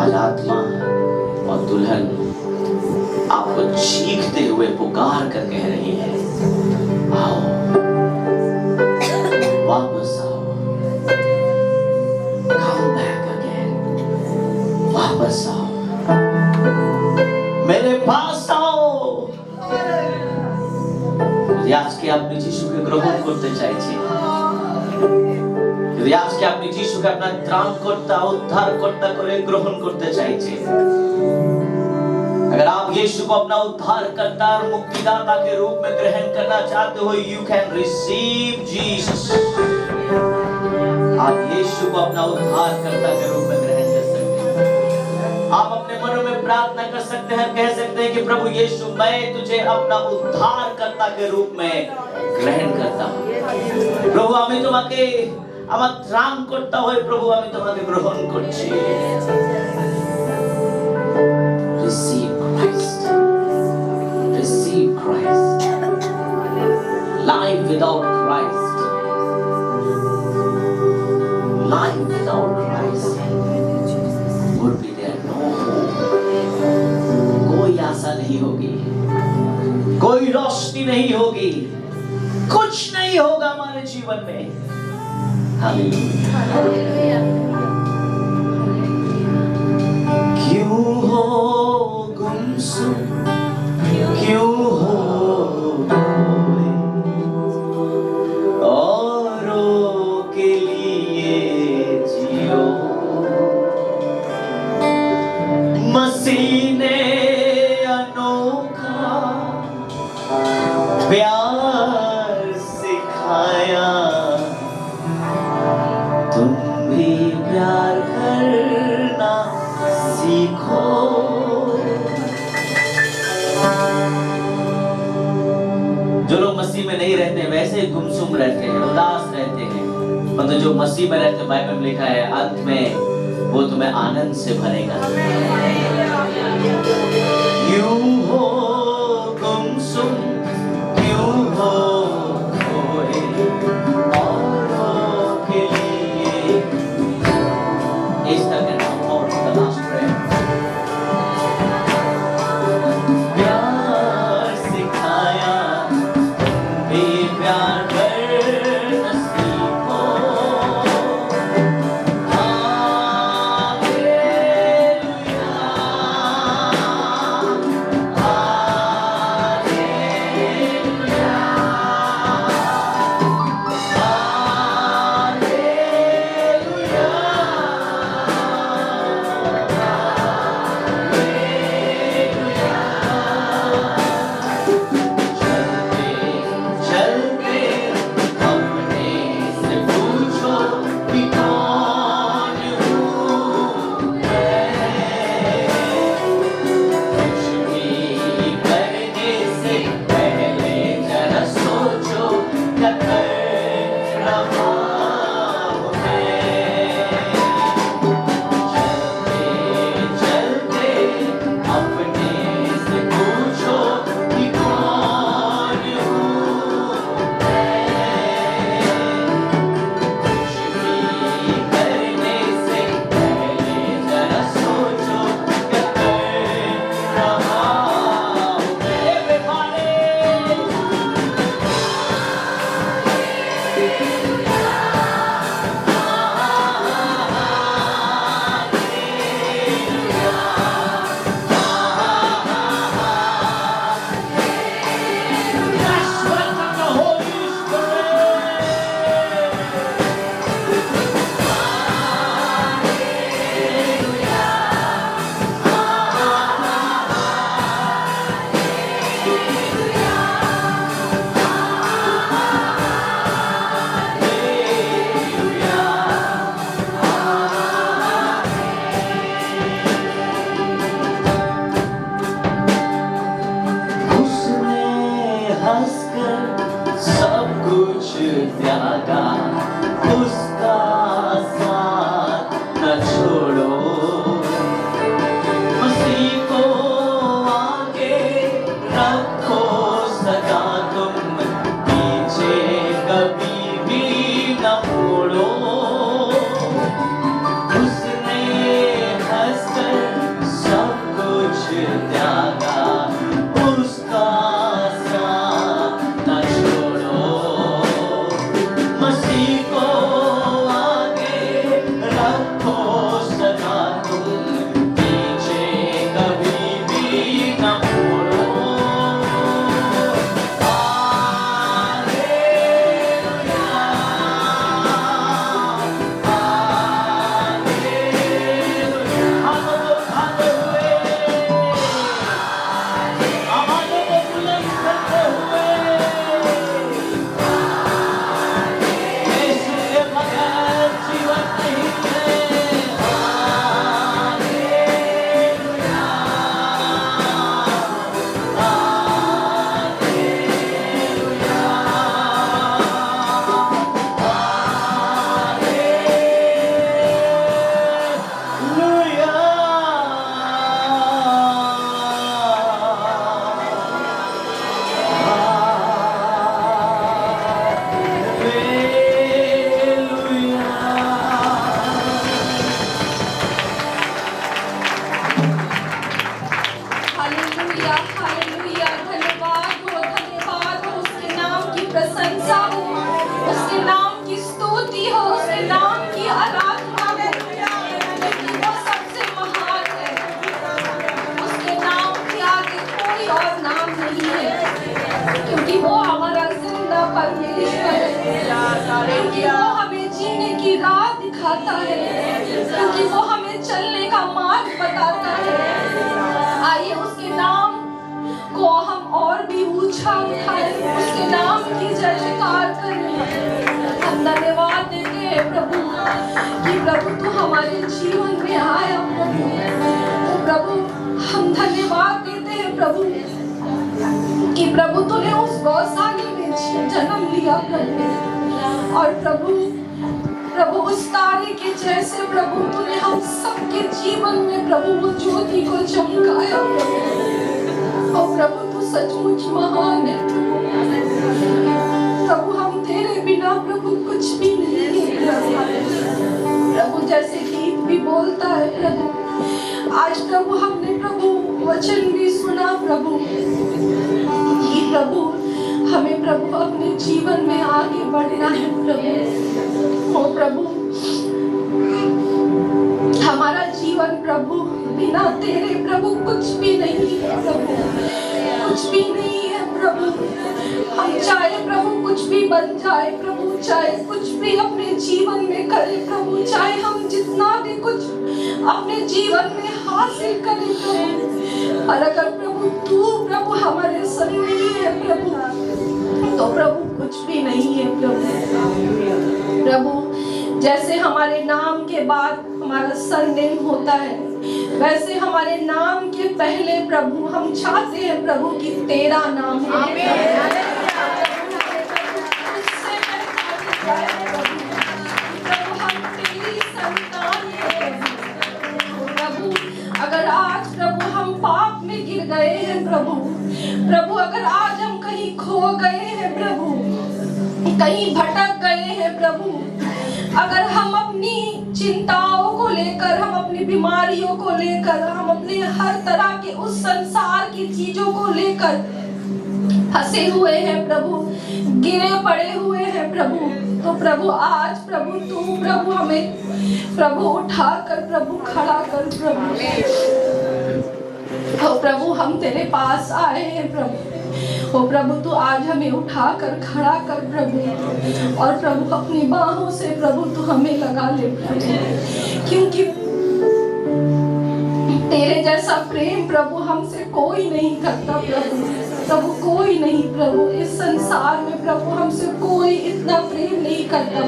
आज आत्मा और दुल्हन आपको चीखते हुए पुकार कर कह रही है आओ, वापस आओ, come back again, वापस आओ, मेरे पास आओ। আজকে আপনি যিশুকে গ্রহণ করতে চাইছেন, যদি আজকে আপনি যিশুকে আপনার ত্রাণকর্তা উদ্ধারকর্তা করে গ্রহণ করতে চাইছেন, अगर आप यीशु को अपना उद्धारकर्ता और मुक्तिदाता के रूप में ग्रहण करना चाहते हो, you can receive Jesus. आप यीशु को अपना उद्धारकर्ता के रूप में ग्रहण कर सकते हैं। आप अपने मनों में प्रार्थना कर सकते हैं, कह सकते हैं कि प्रभु यीशु मैं तुझे अपना उद्धारकर्ता के रूप में ग्रहण करता हूँ। प्रभु আমি তোমাকে আমার ত্রাণকর্তা হয়ে প্রভু আমি তোমাকে গ্রহণ করছি। Receive Christ. Receive Christ. Life without Christ. Life without Christ would be there no hope. कोई आशा नहीं होगी, कोई रोशनी नहीं होगी, कुछ नहीं होगा हमारे जीवन में। हालेलुया। क्यों हो गुमसुम, क्यों हो खोए, औरों के लिए जियो। मसीह ने अनोखा प्यार सिखाया, तुम भी प्यार करना सीखो। जो लोग मसीह में नहीं रहते वैसे गुमसुम रहते हैं, उदास रहते हैं, मतलब जो मसीह में रहते हैं, बाइबल में लिखा है अंत में वो तुम्हें आनंद से भरेगा। क्यों हो गुमसुम, क्यों हो खोए, औरों के लिए। इस तरह और the last prayer. प्यार सिखाया, प्यार करना सीखो। हालेलुया। हालेलुया, धन्यवाद हो उसके नाम की प्रशंसा हो, उसके नाम की स्तुति हो, उसके नाम की आराधना हो, क्योंकि वो सबसे महान है। उसके नाम के आगे कोई और नाम नहीं है, क्योंकि वो हमारा जिंदा परमेश्वर है, क्योंकि वो हमें जीने की राह दिखाता है, क्योंकि वो हमें चलने का मार्ग बताता है। आइए उसके नाम को हम और भी ऊंचा उठाएं, उसके नाम की जय जयकार करें। हम धन्यवाद देते हैं प्रभु कि प्रभु तू हमारे जीवन में आया प्रभु। तो प्रभु हम धन्यवाद देते हैं प्रभु कि प्रभु तूने उस गौशाले में जन्म लिया प्रभु, और प्रभु उस तारे के जैसे प्रभु तूने हम सबके जीवन में प्रभु वो ज्योति को चमकाया प्रभु। और प्रभु तू सचमुच महान है प्रभु, हम तेरे बिना प्रभु कुछ भी नहीं है प्रभु। जैसे गीत भी बोलता है प्रभु, आज प्रभु हमने प्रभु वचन भी सुना प्रभु कि प्रभु हमें प्रभु अपने जीवन में आगे बढ़ना है प्रभु। ओ प्रभु हमारा जीवन प्रभु बिना तेरे प्रभु कुछ भी नहीं है प्रभु, कुछ भी नहीं है प्रभु। हम चाहे प्रभु कुछ भी बन जाए प्रभु, चाहे कुछ भी अपने जीवन में करे प्रभु, चाहे हम जितना भी कुछ अपने जीवन में हासिल करें प्रभु, और अगर प्रभु तू प्रभु हमारे संग नहीं है प्रभु, तो प्रभु कुछ भी नहीं है प्रभु। प्रभु जैसे हमारे नाम के बाद हमारा सरनेम होता है, वैसे हमारे नाम के पहले प्रभु हम चाहते हैं प्रभु कि तेरा नाम है। प्रभु हम तेरी संतान हैं प्रभु। अगर आज प्रभु हम पाप में गिर गए हैं प्रभु, अगर आज हम कहीं खो गए हैं प्रभु, कहीं भटक गए हैं प्रभु, अगर हम अपनी चिंताओं को लेकर, हम अपनी बीमारियों को लेकर, हम अपने हर तरह के उस संसार की चीजों को लेकर फंसे हुए हैं प्रभु, गिरे पड़े हुए हैं प्रभु, तो प्रभु आज प्रभु तू प्रभु हमें प्रभु उठा कर प्रभु खड़ा कर प्रभु। ओ प्रभु हम तेरे पास आए हैं प्रभु। ओ प्रभु तू आज हमें उठा कर खड़ा कर प्रभु, और प्रभु अपनी बाहों से प्रभु तू हमें लगा ले प्रभु, क्योंकि तेरे जैसा प्रेम प्रभु हमसे कोई नहीं करता प्रभु, कोई नहीं प्रभु, इस संसार में प्रभु हमसे कोई इतना प्रेम नहीं करता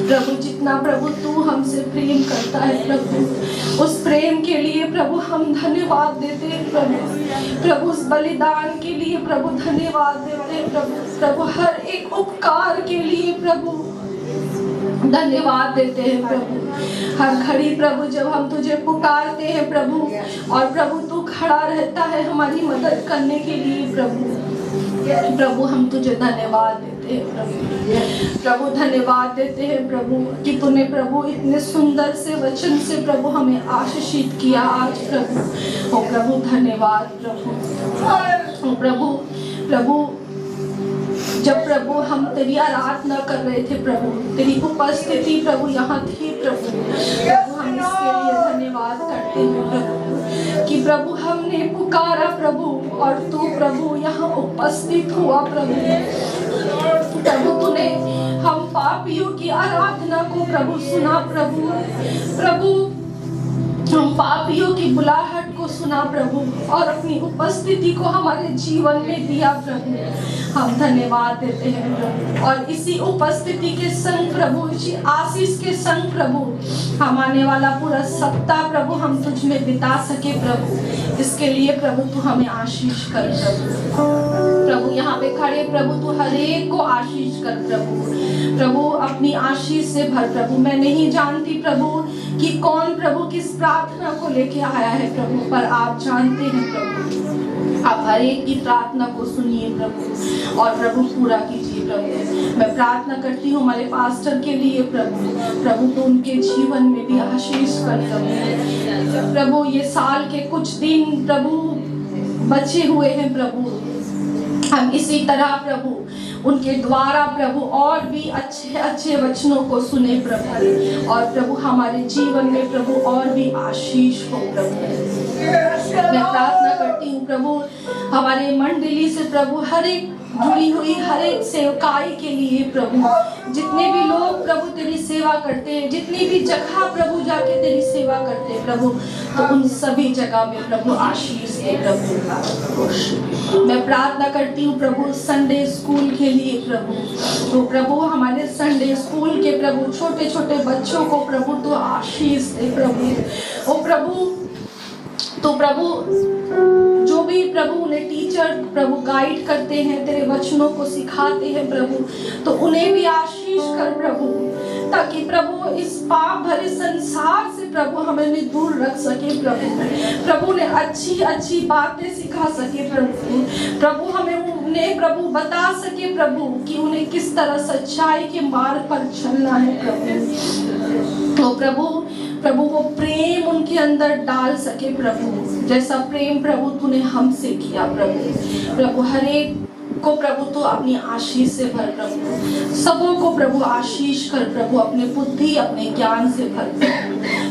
प्रभु जितना प्रभु तू हमसे प्रेम करता है प्रभु। उस प्रेम के लिए प्रभु हम धन्यवाद देते हैं प्रभु उस बलिदान के लिए प्रभु धन्यवाद देते हैं प्रभु हर एक उपकार के लिए प्रभु धन्यवाद देते हैं प्रभु। हर घड़ी प्रभु जब हम तुझे पुकारते हैं प्रभु, और प्रभु तू खड़ा रहता है हमारी मदद करने के लिए प्रभु हम तुझे धन्यवाद देते हैं प्रभु धन्यवाद देते हैं प्रभु कि तूने प्रभु इतने सुंदर से वचन से प्रभु हमें आशीषित किया आज प्रभु। ओ प्रभु धन्यवाद प्रभु जब प्रभु हम तेरी आराधना कर रहे थे प्रभु, तेरी उपस्थिति प्रभु यहाँ थी प्रभु हम इसके लिए धन्यवाद करते हैं प्रभु कि प्रभु हमने पुकारा प्रभु और तू प्रभु यहाँ उपस्थित हुआ प्रभु तूने हम पापियों की आराधना को प्रभु सुना प्रभु हम पापियों की बुलाहट को सुना प्रभु, और अपनी उपस्थिति को हमारे जीवन में दिया प्रभु। हम धन्यवाद देते हैं प्रभु, और इसी उपस्थिति के संग प्रभु, इसी आशीष के संग प्रभु हम आने वाला पूरा सप्ताह प्रभु हम तुझ में बिता सके प्रभु। इसके लिए प्रभु तू हमें आशीष कर प्रभु यहाँ पे खड़े प्रभु तू हर एक को आशीष कर प्रभु अपनी आशीष से भर प्रभु। मैं नहीं जानती प्रभु कि कौन प्रभु किस प्रार्थना को लेके आया है प्रभु, पर आप जानते हैं प्रभु। आप हर एक की प्रार्थना को सुनिए प्रभु और प्रभु पूरा कीजिए प्रभु। मैं प्रार्थना करती हूँ हमारे पास्टर के लिए प्रभु तो उनके जीवन में भी आशीष कर प्रभु। ये साल के कुछ दिन प्रभु बचे हुए हैं प्रभु, हम इसी तरह प्रभु उनके द्वारा प्रभु और भी अच्छे अच्छे वचनों को सुने प्रभु, और प्रभु हमारे जीवन में प्रभु और भी आशीष हो प्रभु। मैं प्रार्थना करती हूँ प्रभु हमारे मंडली से प्रभु हर एक जुड़ी हुई हर एक सेवकाई के लिए प्रभु, जितने भी लोग प्रभु तेरी सेवा करते हैं, जितनी भी जगह प्रभु जाके तेरी सेवा करते हैं प्रभु, तो उन सभी जगह में प्रभु आशीष दे प्रभु। मैं प्रार्थना करती हूँ प्रभु संडे स्कूल के लिए प्रभु, तो प्रभु हमारे संडे स्कूल के प्रभु छोटे छोटे बच्चों को प्रभु तो आशीष दे प्रभु। ओ प्रभु तो प्रभु जो भी प्रभु उन्हें टीचर प्रभु गाइड करते हैं, तेरे वचनों को सिखाते हैं प्रभु, तो उन्हें भी आशीष कर प्रभु, ताकि प्रभु इस पाप भरे संसार से प्रभु हमें दूर रख सके प्रभु ने अच्छी अच्छी बातें सिखा सके प्रभु हमें उन्हें प्रभु बता सके प्रभु कि उन्हें किस तरह सच्चाई के मार्ग पर चलना है प्रभु। तो प्रभु वो प्रेम उनके अंदर डाल सके प्रभु, जैसा प्रेम प्रभु तूने हमसे किया प्रभु हर एक को प्रभु तो अपनी आशीष से भर प्रभु, सबों को प्रभु आशीष कर प्रभु, अपने बुद्धि अपने ज्ञान से भर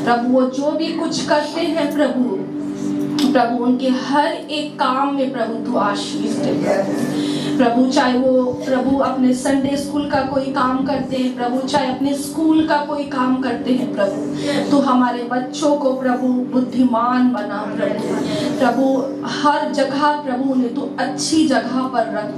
प्रभु वो जो भी कुछ करते हैं प्रभु उनके हर एक काम में प्रभु तू आशीष दे प्रभु, चाहे वो प्रभु अपने संडे स्कूल का कोई काम करते हैं प्रभु, चाहे अपने स्कूल का कोई काम करते हैं प्रभु, तो हमारे बच्चों को प्रभु बुद्धिमान बना प्रभु हर जगह प्रभु उन्हें तो अच्छी जगह पर रख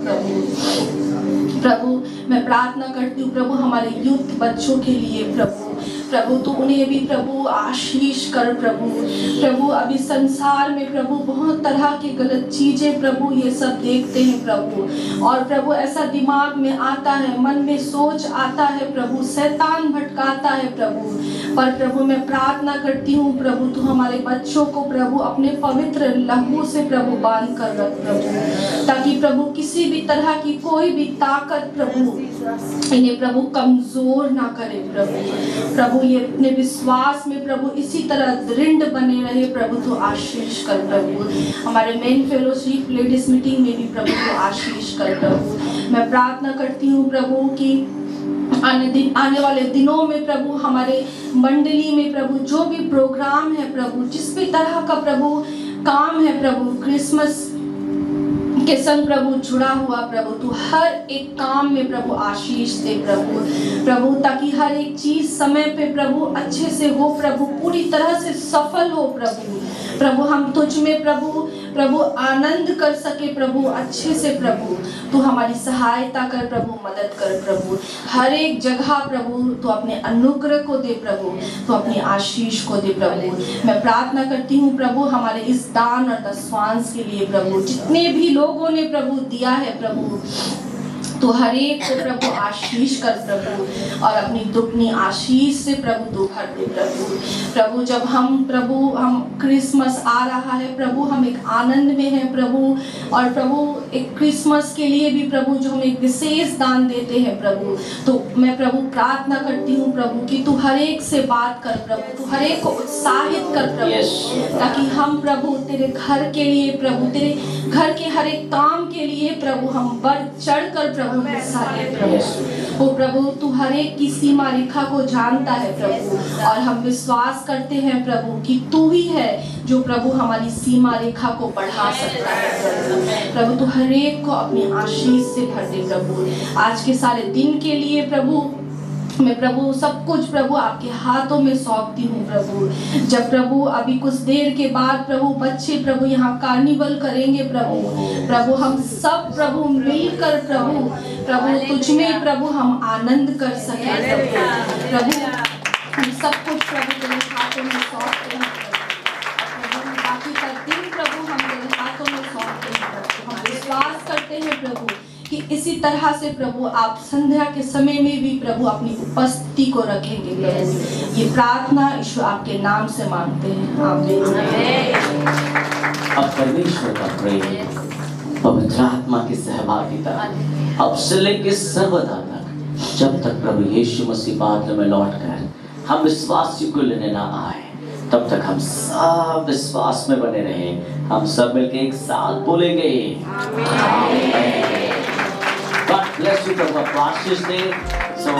प्रभु मैं प्रार्थना करती हूँ प्रभु हमारे यूथ बच्चों के लिए प्रभु तो उन्हें भी प्रभु आशीष कर प्रभु अभी संसार में प्रभु बहुत तरह की गलत चीजें प्रभु ये सब देखते हैं प्रभु, और प्रभु ऐसा दिमाग में आता है, मन में सोच आता है प्रभु, शैतान भटकाता है प्रभु, पर प्रभु मैं प्रार्थना करती हूँ प्रभु तो हमारे बच्चों को प्रभु अपने पवित्र लहू से प्रभु बांध कर रख प्रभु, ताकि प्रभु किसी भी तरह की कोई भी ताकत प्रभु इन्हें प्रभु कमजोर ना करे प्रभु ये अपने विश्वास में प्रभु इसी तरह दृढ़ बने रहे प्रभु तो आशीष कर प्रभु, हमारे मेन फेलोशिप लेडीज मीटिंग में भी प्रभु तो आशीष कर प्रभु। मैं प्रार्थना करती हूँ प्रभु कि आने वाले दिनों में प्रभु हमारे मंडली में प्रभु जो भी प्रोग्राम है प्रभु, जिस भी तरह का प्रभु काम है प्रभु, क्रिसमस के संग प्रभु जुड़ा हुआ प्रभु तू हर एक काम में प्रभु आशीष दे प्रभु ताकि हर एक चीज समय पे प्रभु अच्छे से हो प्रभु, पूरी तरह से सफल हो प्रभु हम तुझ में प्रभु आनंद कर सके प्रभु अच्छे से प्रभु, तू हमारी सहायता कर प्रभु, मदद कर प्रभु, हर एक जगह प्रभु तू अपने अनुग्रह को दे प्रभु, तू अपनी आशीष को दे प्रभु। मैं प्रार्थना करती हूँ प्रभु हमारे इस दान और दशवांश के लिए प्रभु, जितने भी लोगों ने प्रभु दिया है प्रभु तो हर एक को प्रभु आशीष कर प्रभु, और अपनी दुगनी आशीष से प्रभु तू भर दे प्रभु जब हम क्रिसमस आ रहा है प्रभु, हम एक आनंद में हैं प्रभु, और प्रभु एक क्रिसमस के लिए भी प्रभु जो हम एक विशेष दान देते हैं प्रभु, तो मैं प्रभु प्रार्थना करती हूँ प्रभु कि तू हर एक से बात कर प्रभु, तू हर एक को उत्साहित कर प्रभु, ताकि हम प्रभु तेरे घर के लिए प्रभु, तेरे घर के हर एक काम के लिए प्रभु हम बढ़ चढ़ कर प्रभु हिस्सा ले प्रभु। ओ प्रभु तू हर एक की सीमा रेखा को जानता है प्रभु, और हम विश्वास करते हैं प्रभु कि तू ही है जो प्रभु हमारी सीमा रेखा को बढ़ा सकता है प्रभु तू हर एक को अपनी आशीष से भर दे प्रभु। आज के सारे दिन के लिए प्रभु मैं प्रभु सब कुछ प्रभु आपके हाथों में सौंपती हूँ प्रभु। जब प्रभु अभी कुछ देर के बाद प्रभु बच्चे प्रभु यहाँ कार्निवल करेंगे प्रभु हम सब प्रभु मिलकर प्रभु तुझ में प्रभु हम आनंद कर सके प्रभु हम सब कुछ प्रभु तेरे हाथों में सौंपते हैं प्रभु, बाकी का दिन प्रभु हम तेरे हाथों में सौंपते हैं प्रभु। हम विश्वास करते हैं प्रभु कि इसी तरह से प्रभु आप संध्या के समय में भी प्रभु अपनी उपस्थिति को रखेंगे प्रभु। ये प्रार्थना ईश्वर आपके नाम से मांगते हैं, आमीन। अब परमेश्वर का प्रेम, पवित्र आत्मा की सहभागिता अब से लेकर सर्वदा तक, जब तक प्रभु यीशु मसीह बाद में लौटकर हम विश्वासियों को लेने ना आए, तब तक हम सब विश्वास में बने रहे। हम सब मिलकर एक साथ बोलेंगे आमीन। God bless you from a precious day. So